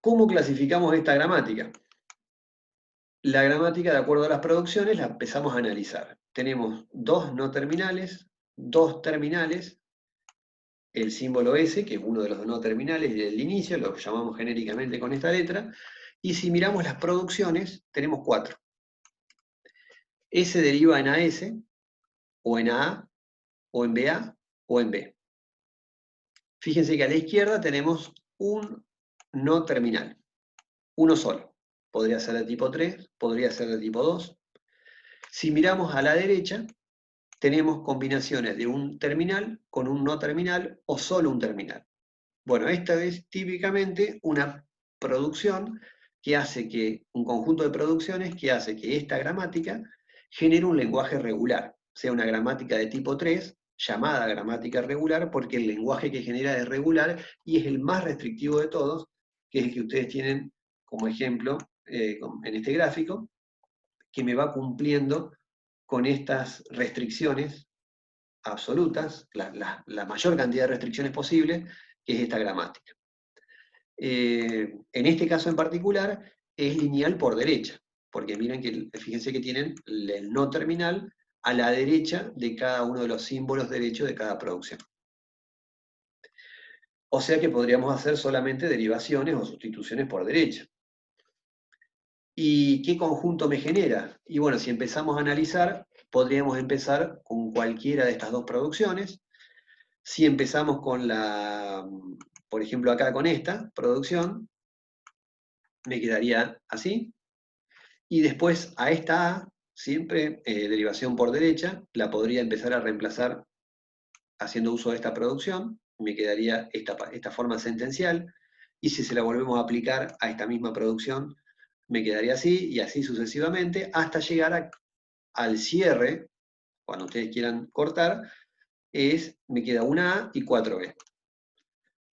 ¿Cómo clasificamos esta gramática? La gramática, de acuerdo a las producciones, la empezamos a analizar. Tenemos 2 no terminales, 2 terminales, el símbolo S, que es uno de los no terminales del inicio, lo llamamos genéricamente con esta letra, y si miramos las producciones, tenemos 4. S deriva en AS, o en AA, o en BA, o en B. Fíjense que a la izquierda tenemos un no terminal, uno solo. Podría ser de tipo 3, podría ser de tipo 2. Si miramos a la derecha, tenemos combinaciones de un terminal con un no terminal o solo un terminal. Bueno, esta es típicamente una producción que hace que, un conjunto de producciones que hace que esta gramática genere un lenguaje regular, sea una gramática de tipo 3, llamada gramática regular, porque el lenguaje que genera es regular y es el más restrictivo de todos, que es el que ustedes tienen como ejemplo en este gráfico, que me va cumpliendo con estas restricciones absolutas, la mayor cantidad de restricciones posible, que es esta gramática. En este caso en particular, es lineal por derecha, porque miren que, fíjense que tienen el no terminal a la derecha de cada uno de los símbolos derechos de cada producción. O sea que podríamos hacer solamente derivaciones o sustituciones por derecha. ¿Y qué conjunto me genera? Y bueno, si empezamos a analizar, podríamos empezar con cualquiera de estas dos producciones. Si empezamos con por ejemplo acá con esta producción, me quedaría así. Y después a esta A, siempre derivación por derecha, la podría empezar a reemplazar haciendo uso de esta producción, me quedaría esta forma sentencial. Y si se la volvemos a aplicar a esta misma producción, me quedaría así, y así sucesivamente, hasta llegar al cierre, cuando ustedes quieran cortar, me queda una A y 4B.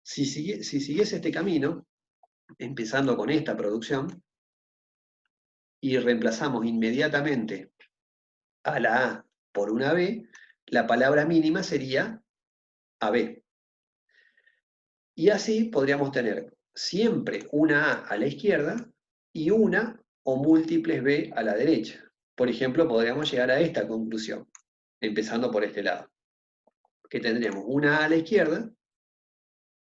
Si siguiese este camino, empezando con esta producción, y reemplazamos inmediatamente a la A por una B, la palabra mínima sería AB. Y así podríamos tener siempre una A la izquierda y una o múltiples B a la derecha. Por ejemplo, podríamos llegar a esta conclusión, empezando por este lado, que tendríamos una A la izquierda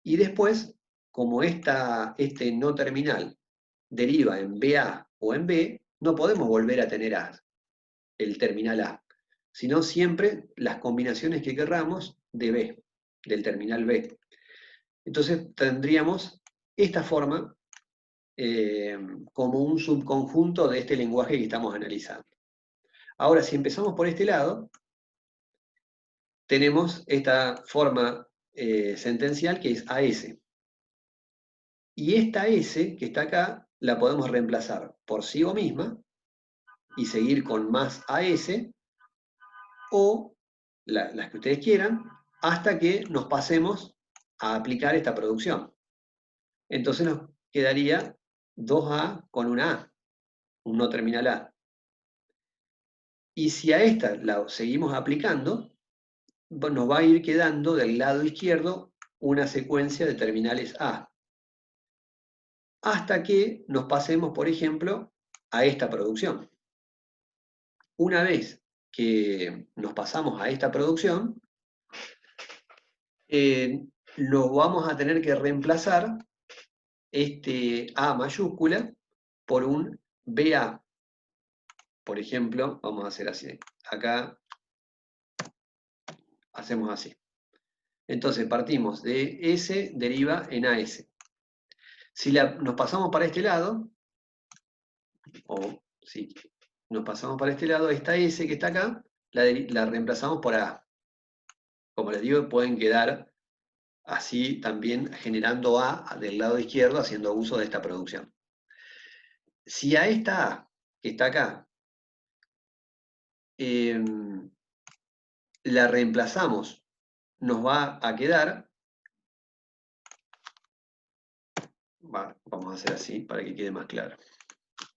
y después, como este no terminal deriva en BA o en B, no podemos volver a tener A, el terminal A, sino siempre las combinaciones que querramos de B, del terminal B. Entonces tendríamos esta forma como un subconjunto de este lenguaje que estamos analizando. Ahora, si empezamos por este lado, tenemos esta forma sentencial que es AS. Y esta S que está acá la podemos reemplazar por sí misma y seguir con más AS o las que ustedes quieran hasta que nos pasemos a aplicar esta producción. Entonces nos quedaría 2A con una A, un no terminal A. Y si a esta la seguimos aplicando, nos va a ir quedando del lado izquierdo una secuencia de terminales A. Hasta que nos pasemos, por ejemplo, a esta producción. Una vez que nos pasamos a esta producción, lo vamos a tener que reemplazar este A mayúscula por un BA. Por ejemplo, vamos a hacer así. acá hacemos así. Entonces partimos de S deriva en AS. Si nos pasamos para este lado, o si nos pasamos para este lado, esta S que está acá, la reemplazamos por A. Como les digo, pueden quedar así también generando A del lado izquierdo, haciendo uso de esta producción. Si a esta A, que está acá, la reemplazamos, nos va a quedar, vamos a hacer así para que quede más claro,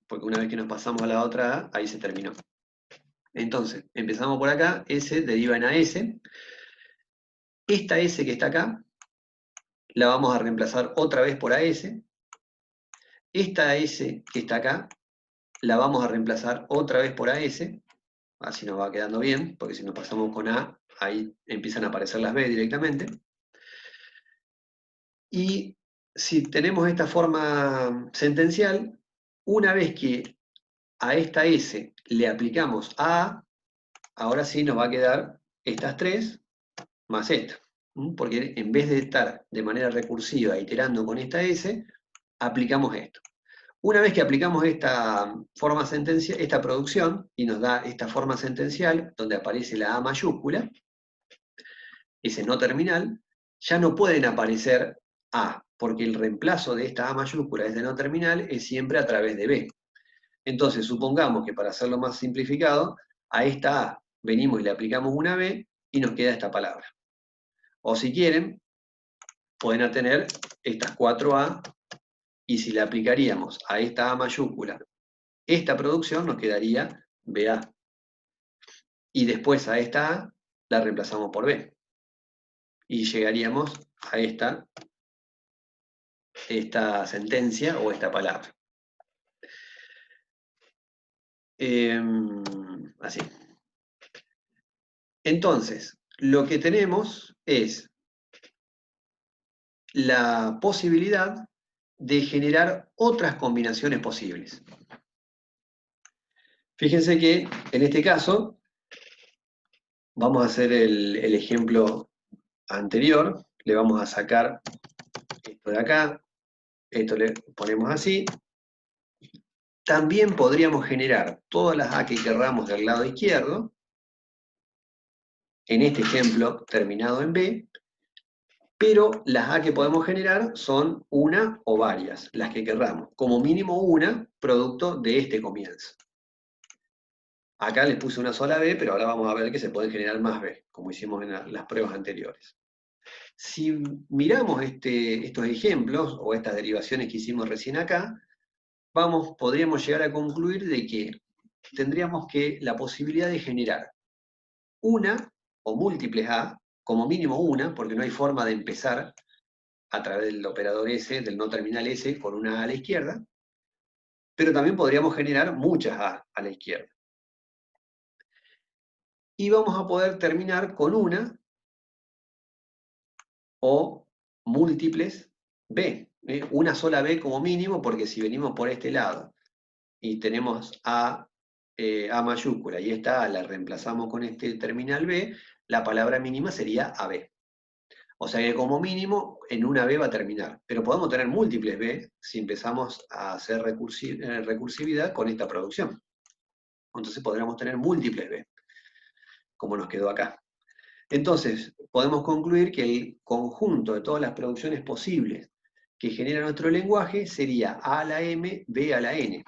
porque una vez que nos pasamos a la otra A, ahí se terminó. Entonces, empezamos por acá, S deriva en AS. Esta S que está acá, la vamos a reemplazar otra vez por AS. Esta S que está acá, la vamos a reemplazar otra vez por AS. Así nos va quedando bien, porque si nos pasamos con A, ahí empiezan a aparecer las B directamente. Y si tenemos esta forma sentencial, una vez que a esta S le aplicamos A, ahora sí nos va a quedar estas tres más esta. Porque en vez de estar de manera recursiva iterando con esta S, aplicamos esto. Una vez que aplicamos esta forma sentencial, esta producción, y nos da esta forma sentencial, donde aparece la A mayúscula, ese no terminal, ya no pueden aparecer A, porque el reemplazo de esta A mayúscula desde no terminal es siempre a través de B. Entonces, supongamos que para hacerlo más simplificado, a esta A venimos y le aplicamos una B y nos queda esta palabra. O si quieren, pueden tener estas 4A, y si le aplicaríamos a esta A mayúscula esta producción, nos quedaría BA. Y después a esta A la reemplazamos por B. Y llegaríamos a esta sentencia o esta palabra. Así. Entonces, lo que tenemos es la posibilidad de generar otras combinaciones posibles. Fíjense que en este caso, vamos a hacer el ejemplo anterior, le vamos a sacar esto de acá, esto le ponemos así. También podríamos generar todas las A que querramos del lado izquierdo, en este ejemplo terminado en B, pero las A que podemos generar son una o varias, las que querramos, como mínimo una, producto de este comienzo. Acá les puse una sola B, pero ahora vamos a ver que se pueden generar más B, como hicimos en las pruebas anteriores. Si miramos estos ejemplos, o estas derivaciones que hicimos recién acá, podríamos llegar a concluir de que tendríamos la posibilidad de generar una o múltiples A, como mínimo una, porque no hay forma de empezar a través del operador S, del no terminal S, con una A la izquierda, pero también podríamos generar muchas A la izquierda. Y vamos a poder terminar con una o múltiples B, una sola B como mínimo, porque si venimos por este lado y tenemos A mayúscula y esta A la reemplazamos con este terminal B, la palabra mínima sería AB. O sea que como mínimo en una B va a terminar. Pero podemos tener múltiples B si empezamos a hacer recursividad con esta producción. Entonces podríamos tener múltiples B, como nos quedó acá. Entonces, podemos concluir que el conjunto de todas las producciones posibles que genera nuestro lenguaje sería A a la M, B a la N.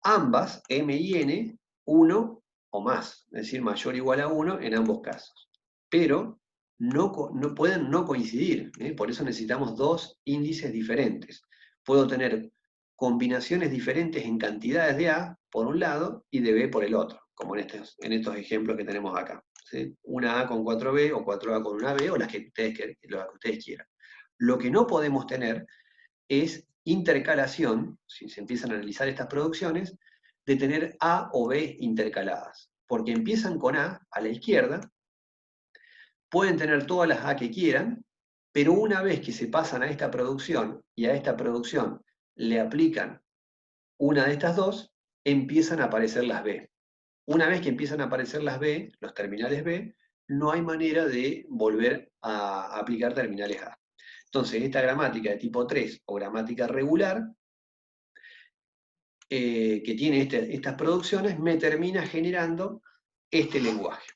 Ambas, M y N, 1 o más, es decir, mayor o igual a 1 en ambos casos. Pero no pueden no coincidir, por eso necesitamos dos índices diferentes. Puedo tener combinaciones diferentes en cantidades de A por un lado y de B por el otro, como en estos ejemplos que tenemos acá. ¿Sí? Una A con 4B o 4A con una B o las que ustedes quieran. Lo que no podemos tener es intercalación, si se empiezan a analizar estas producciones, de tener A o B intercaladas, porque empiezan con A la izquierda, pueden tener todas las A que quieran, pero una vez que se pasan a esta producción y a esta producción le aplican una de estas dos, empiezan a aparecer las B. Una vez que empiezan a aparecer las B, los terminales B, no hay manera de volver a aplicar terminales A. Entonces, esta gramática de tipo 3 o gramática regular, que tiene estas producciones, me termina generando este lenguaje.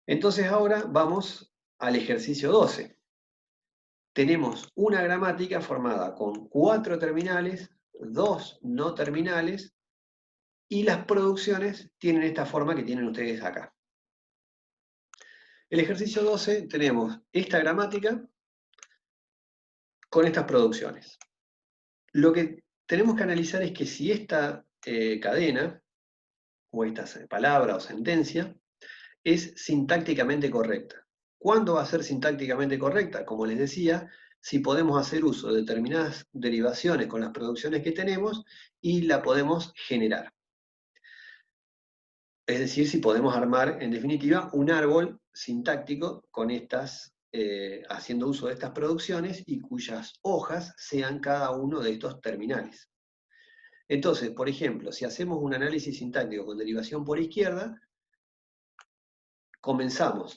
Entonces ahora vamos al ejercicio 12. Tenemos una gramática formada con 4 terminales, 2 no terminales, y las producciones tienen esta forma que tienen ustedes acá. El ejercicio 12 tenemos esta gramática con estas producciones. Lo que tenemos que analizar es que si esta cadena, o esta palabra o sentencia, es sintácticamente correcta. ¿Cuándo va a ser sintácticamente correcta? Como les decía, si podemos hacer uso de determinadas derivaciones con las producciones que tenemos y la podemos generar. Es decir, si podemos armar, en definitiva, un árbol sintáctico con estas, haciendo uso de estas producciones y cuyas hojas sean cada uno de estos terminales. Entonces, por ejemplo, si hacemos un análisis sintáctico con derivación por izquierda, comenzamos.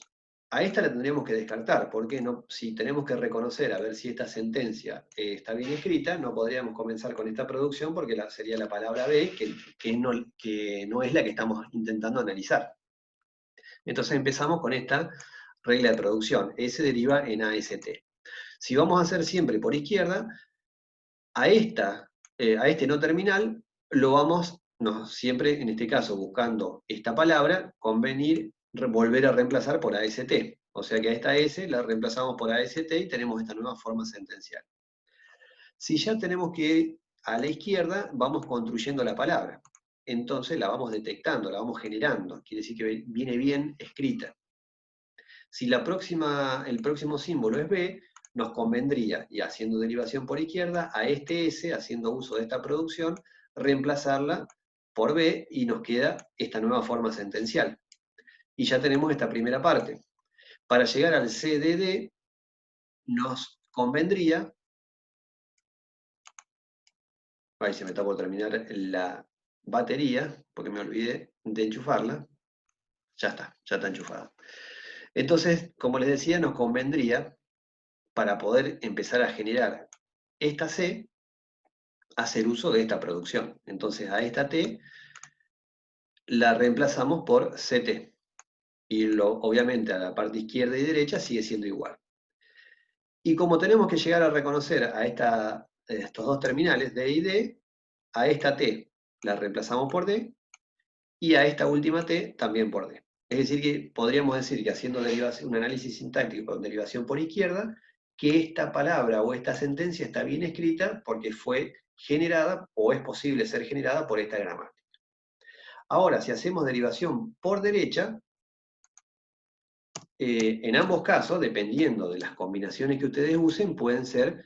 A esta la tendríamos que descartar, porque no, si tenemos que reconocer a ver si esta sentencia está bien escrita, no podríamos comenzar con esta producción porque sería la palabra B, que no es la que estamos intentando analizar. Entonces empezamos con esta regla de producción. S deriva en AST. Si vamos a hacer siempre por izquierda, a este no terminal lo vamos, siempre en este caso buscando esta palabra, convenir volver a reemplazar por AST. O sea que a esta S la reemplazamos por AST y tenemos esta nueva forma sentencial. Si ya tenemos que ir a la izquierda, vamos construyendo la palabra. Entonces la vamos detectando, la vamos generando. Quiere decir que viene bien escrita. Si el próximo símbolo es B, nos convendría, y haciendo derivación por izquierda, a este S, haciendo uso de esta producción, reemplazarla por B y nos queda esta nueva forma sentencial. Y ya tenemos esta primera parte. Para llegar al CDD, nos convendría, ahí se me está por terminar la batería, porque me olvidé de enchufarla, ya está enchufada. Entonces, como les decía, nos convendría, para poder empezar a generar esta C, hacer uso de esta producción. Entonces a esta T la reemplazamos por CT. Y obviamente a la parte izquierda y derecha sigue siendo igual. Y como tenemos que llegar a reconocer a estos dos terminales, D y D, a esta T la reemplazamos por D, y a esta última T también por D. Es decir, que podríamos decir que haciendo un análisis sintáctico con derivación por izquierda, que esta palabra o esta sentencia está bien escrita porque fue generada o es posible ser generada por esta gramática. Ahora, si hacemos derivación por derecha, en ambos casos, dependiendo de las combinaciones que ustedes usen, pueden ser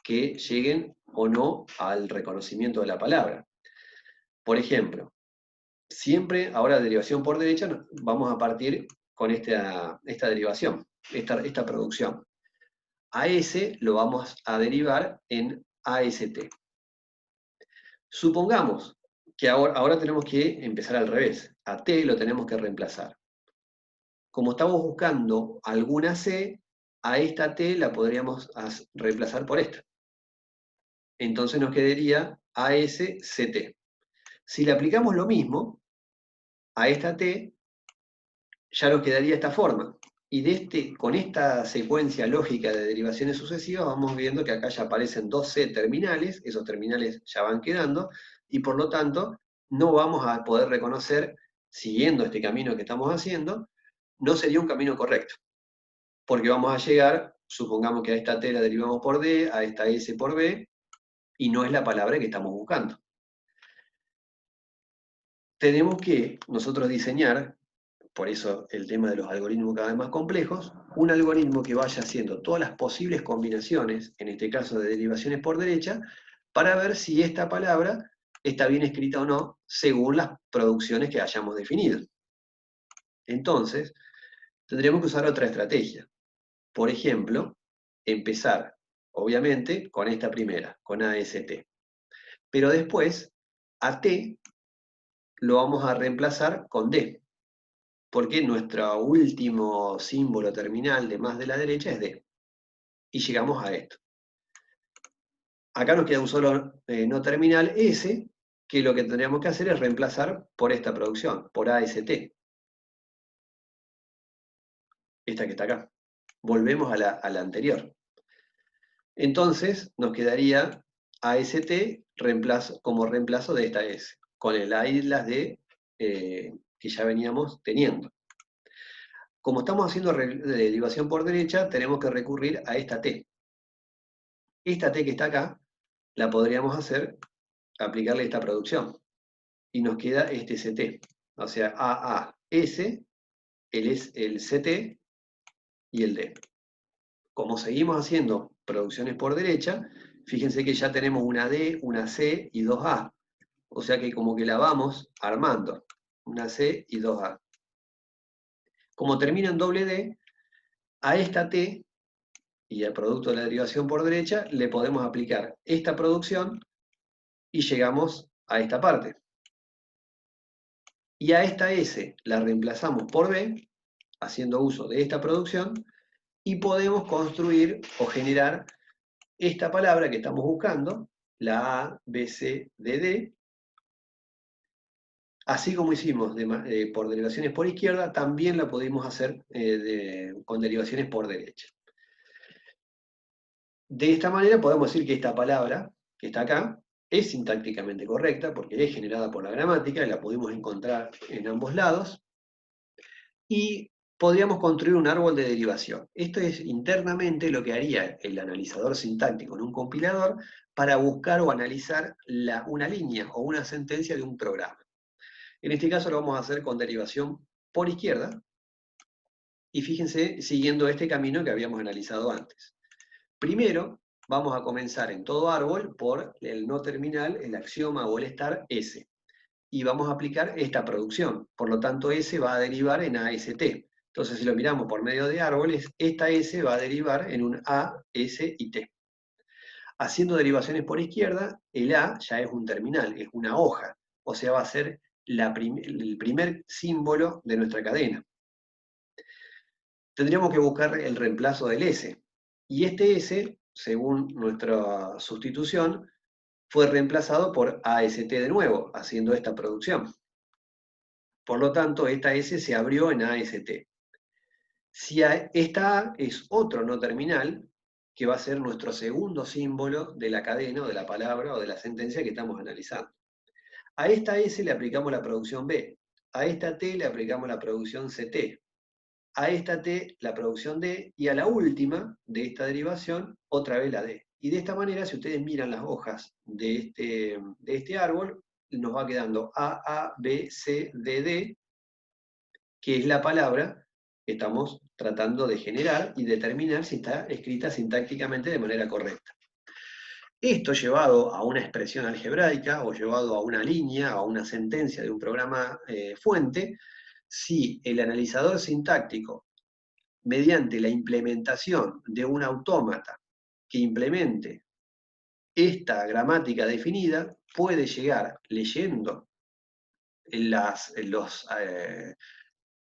que lleguen o no al reconocimiento de la palabra. Por ejemplo, siempre, ahora derivación por derecha, vamos a partir con esta derivación, esta producción. AS lo vamos a derivar en AST. Supongamos que ahora tenemos que empezar al revés. A T lo tenemos que reemplazar. Como estamos buscando alguna C, a esta T la podríamos reemplazar por esta. Entonces nos quedaría ASCT. Si le aplicamos lo mismo a esta T, ya nos quedaría esta forma. Y con esta secuencia lógica de derivaciones sucesivas vamos viendo que acá ya aparecen dos C terminales, esos terminales ya van quedando, y por lo tanto no vamos a poder reconocer, siguiendo este camino que estamos haciendo, no sería un camino correcto. Porque vamos a llegar, supongamos que a esta T la derivamos por D, a esta S por B, y no es la palabra que estamos buscando. Tenemos que nosotros diseñar, por eso el tema de los algoritmos cada vez más complejos, un algoritmo que vaya haciendo todas las posibles combinaciones, en este caso de derivaciones por derecha, para ver si esta palabra está bien escrita o no, según las producciones que hayamos definido. Entonces, tendríamos que usar otra estrategia. Por ejemplo, empezar, obviamente, con esta primera, con AST. Pero después, a T lo vamos a reemplazar con D, porque nuestro último símbolo terminal de más de la derecha es D. Y llegamos a esto. Acá nos queda un solo no terminal S, que lo que tendríamos que hacer es reemplazar por esta producción, por AST. Esta que está acá. Volvemos a la anterior. Entonces nos quedaría AST como reemplazo de esta S, con el A y las D que ya veníamos teniendo. Como estamos haciendo derivación por derecha, tenemos que recurrir a esta T. Esta T que está acá, la podríamos hacer, aplicarle esta producción. Y nos queda este CT. O sea, AAS, el CT y el D. Como seguimos haciendo producciones por derecha, fíjense que ya tenemos una D, una C y dos A. O sea que como que la vamos armando. Una C y dos A. Como termina en doble D, a esta T y al producto de la derivación por derecha le podemos aplicar esta producción y llegamos a esta parte. Y a esta S la reemplazamos por B, haciendo uso de esta producción, y podemos construir o generar esta palabra que estamos buscando, la A, B, C, D, D, así como hicimos por derivaciones por izquierda, también la podemos hacer con derivaciones por derecha. De esta manera podemos decir que esta palabra, que está acá, es sintácticamente correcta, porque es generada por la gramática, y la podemos encontrar en ambos lados, y podríamos construir un árbol de derivación. Esto es internamente lo que haría el analizador sintáctico en un compilador para buscar o analizar una línea o una sentencia de un programa. En este caso lo vamos a hacer con derivación por izquierda, y fíjense, siguiendo este camino que habíamos analizado antes. Primero, vamos a comenzar en todo árbol por el no terminal, el axioma o el estar S. Y vamos a aplicar esta producción. Por lo tanto, S va a derivar en AST. Entonces, si lo miramos por medio de árboles, esta S va a derivar en un A, S y T. Haciendo derivaciones por izquierda, el A ya es un terminal, es una hoja. O sea, va a ser el primer símbolo de nuestra cadena. Tendríamos que buscar el reemplazo del S. Y este S, según nuestra sustitución, fue reemplazado por AST de nuevo, haciendo esta producción. Por lo tanto, esta S se abrió en AST. Si esta A es otro no terminal, que va a ser nuestro segundo símbolo de la cadena o de la palabra o de la sentencia que estamos analizando. A esta S le aplicamos la producción B, a esta T le aplicamos la producción CT, a esta T la producción D, y a la última de esta derivación otra vez la D. Y de esta manera, si ustedes miran las hojas de este árbol, nos va quedando A, B, C, D, D, que es la palabra que estamos tratando de generar y determinar si está escrita sintácticamente de manera correcta. Esto llevado a una expresión algebraica o llevado a una línea, a una sentencia de un programa fuente, si el analizador sintáctico, mediante la implementación de un autómata que implemente esta gramática definida, puede llegar leyendo los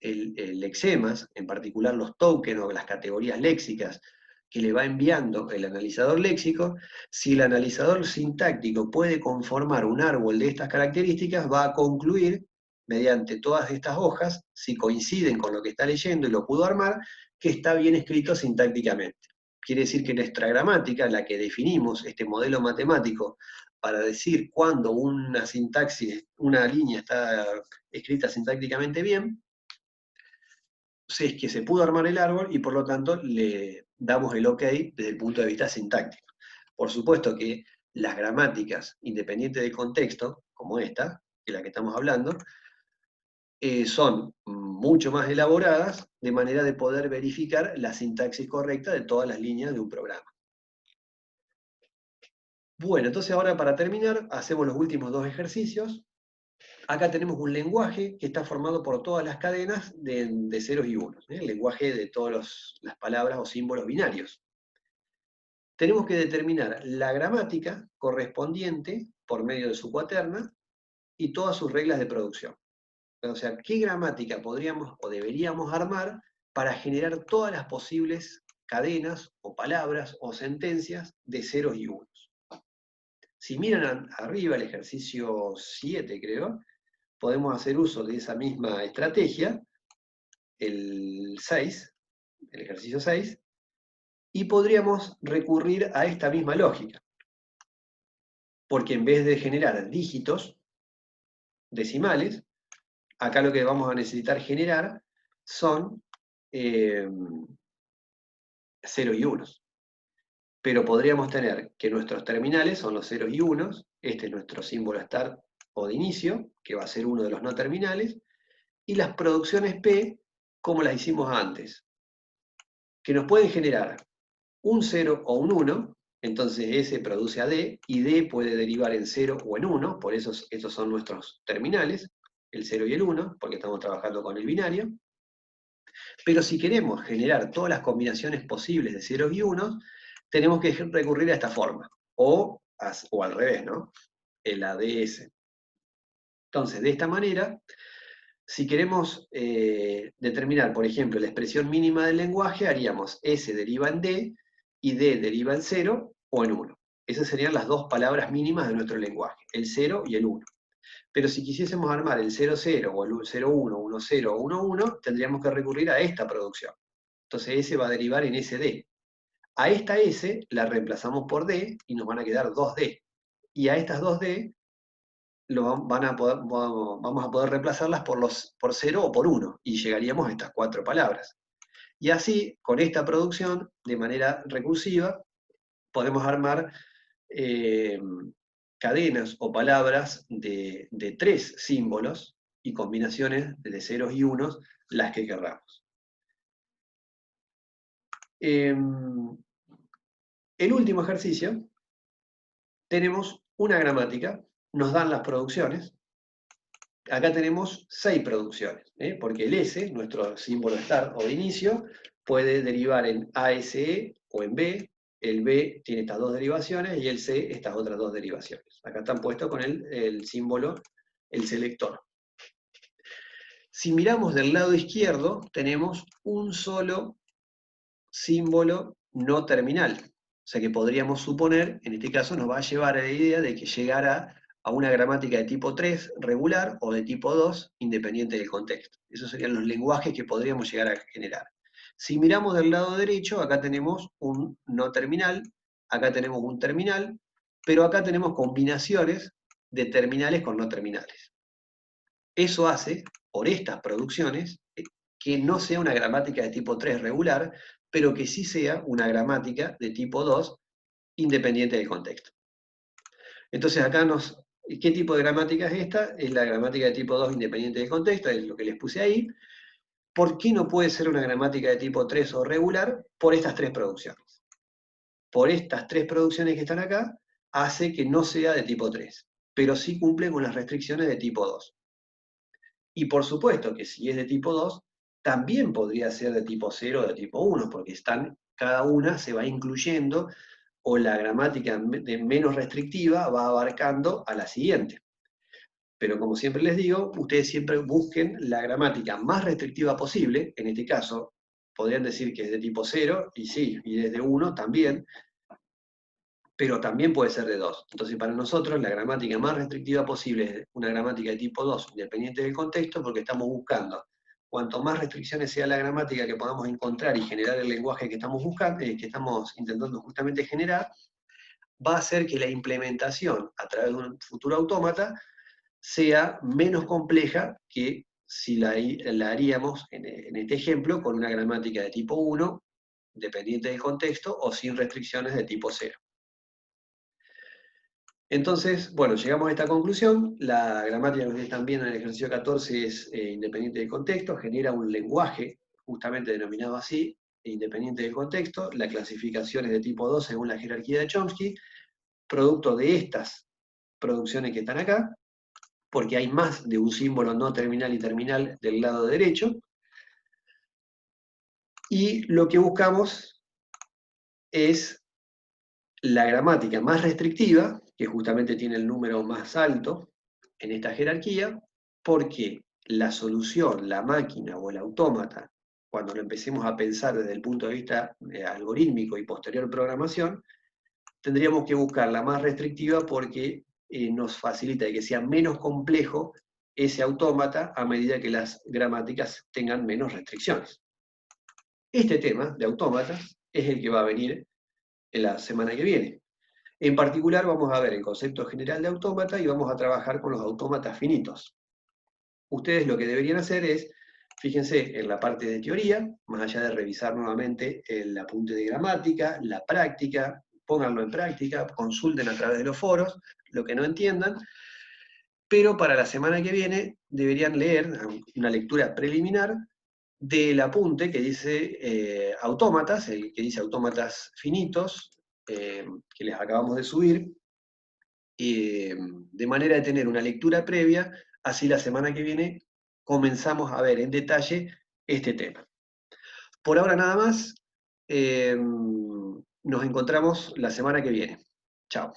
lexemas, en particular los tokens o las categorías léxicas que le va enviando el analizador léxico. Si el analizador sintáctico puede conformar un árbol de estas características, va a concluir, mediante todas estas hojas, si coinciden con lo que está leyendo y lo pudo armar, que está bien escrito sintácticamente. Quiere decir que nuestra gramática, la que definimos, este modelo matemático, para decir cuándo una sintaxis, una línea está escrita sintácticamente bien, es que se pudo armar el árbol y por lo tanto le damos el OK desde el punto de vista sintáctico. Por supuesto que las gramáticas, independientes del contexto, como esta, que es la que estamos hablando, son mucho más elaboradas de manera de poder verificar la sintaxis correcta de todas las líneas de un programa. Bueno, entonces ahora para terminar, hacemos los últimos dos ejercicios. Acá tenemos un lenguaje que está formado por todas las cadenas de ceros y unos, el lenguaje de todas las palabras o símbolos binarios. Tenemos que determinar la gramática correspondiente por medio de su cuaterna y todas sus reglas de producción. O sea, ¿qué gramática podríamos o deberíamos armar para generar todas las posibles cadenas o palabras o sentencias de ceros y unos? Si miran arriba el ejercicio 7, creo, podemos hacer uso de esa misma estrategia, el 6, el ejercicio 6, y podríamos recurrir a esta misma lógica. Porque en vez de generar dígitos decimales, acá lo que vamos a necesitar generar son 0 y 1. Pero podríamos tener que nuestros terminales son los ceros y unos, este es nuestro símbolo start o de inicio, que va a ser uno de los no terminales, y las producciones P, como las hicimos antes, que nos pueden generar un 0 o un 1, entonces S produce a D, y D puede derivar en 0 o en 1, por eso estos son nuestros terminales, el 0 y el 1, porque estamos trabajando con el binario. Pero si queremos generar todas las combinaciones posibles de ceros y unos, tenemos que recurrir a esta forma, o al revés, ¿no? El ADS. Entonces, de esta manera, si queremos determinar, por ejemplo, la expresión mínima del lenguaje, haríamos S deriva en D y D deriva en 0 o en 1. Esas serían las dos palabras mínimas de nuestro lenguaje, el 0 y el 1. Pero si quisiésemos armar el 00 o el 01, 10 o 11, tendríamos que recurrir a esta producción. Entonces S va a derivar en SD. A esta S la reemplazamos por D y nos van a quedar 2D. Y a estas 2D vamos a poder reemplazarlas por 0 o por 1 y llegaríamos a estas 4 palabras. Y así, con esta producción, de manera recursiva, podemos armar cadenas o palabras de 3 símbolos y combinaciones de ceros y unos, las que querramos. El último ejercicio, tenemos una gramática, nos dan las producciones. Acá tenemos 6 producciones, porque el S, nuestro símbolo start o de inicio, puede derivar en ASE o en B, el B tiene estas 2 derivaciones y el C estas otras 2 derivaciones. Acá están puestos con el símbolo, el selector. Si miramos del lado izquierdo, tenemos un solo símbolo no terminal. O sea que podríamos suponer, en este caso nos va a llevar a la idea de que llegará a una gramática de tipo 3 regular o de tipo 2 independiente del contexto. Esos serían los lenguajes que podríamos llegar a generar. Si miramos del lado derecho, acá tenemos un no terminal, acá tenemos un terminal, pero acá tenemos combinaciones de terminales con no terminales. Eso hace, por estas producciones, que no sea una gramática de tipo 3 regular, pero que sí sea una gramática de tipo 2 independiente del contexto. Entonces acá ¿qué tipo de gramática es esta? Es la gramática de tipo 2 independiente del contexto, es lo que les puse ahí. ¿Por qué no puede ser una gramática de tipo 3 o regular? Por estas 3 producciones. Por estas 3 producciones que están acá, hace que no sea de tipo 3, pero sí cumple con las restricciones de tipo 2. Y por supuesto que si es de tipo 2, también podría ser de tipo 0 o de tipo 1, porque cada una se va incluyendo, o la gramática menos restrictiva va abarcando a la siguiente. Pero como siempre les digo, ustedes siempre busquen la gramática más restrictiva posible, en este caso podrían decir que es de tipo 0, y sí, y desde 1 también, pero también puede ser de 2. Entonces, para nosotros, la gramática más restrictiva posible es una gramática de tipo 2, independiente del contexto, porque estamos buscando, cuanto más restricciones sea la gramática que podamos encontrar y generar el lenguaje que estamos buscando, que estamos intentando justamente generar, va a hacer que la implementación a través de un futuro autómata sea menos compleja que si la haríamos, en este ejemplo, con una gramática de tipo 1, dependiente del contexto, o sin restricciones de tipo 0. Entonces, bueno, llegamos a esta conclusión. La gramática que ustedes están viendo en el ejercicio 14 es independiente del contexto, genera un lenguaje justamente denominado así, independiente del contexto. La clasificación es de tipo 2 según la jerarquía de Chomsky, producto de estas producciones que están acá, porque hay más de un símbolo no terminal y terminal del lado derecho. Y lo que buscamos es la gramática más restrictiva, que justamente tiene el número más alto, en esta jerarquía, porque la solución, la máquina o el autómata, cuando lo empecemos a pensar desde el punto de vista algorítmico y posterior programación, tendríamos que buscar la más restrictiva porque nos facilita que sea menos complejo ese autómata a medida que las gramáticas tengan menos restricciones. Este tema de autómatas es el que va a venir en la semana que viene. En particular vamos a ver el concepto general de autómata y vamos a trabajar con los autómatas finitos. Ustedes lo que deberían hacer es, fíjense en la parte de teoría, más allá de revisar nuevamente el apunte de gramática, la práctica, pónganlo en práctica, consulten a través de los foros lo que no entiendan, pero para la semana que viene deberían leer una lectura preliminar del apunte que dice autómatas, el que dice autómatas finitos, que les acabamos de subir, de manera de tener una lectura previa, así la semana que viene comenzamos a ver en detalle este tema. Por ahora nada más, nos encontramos la semana que viene. Chao.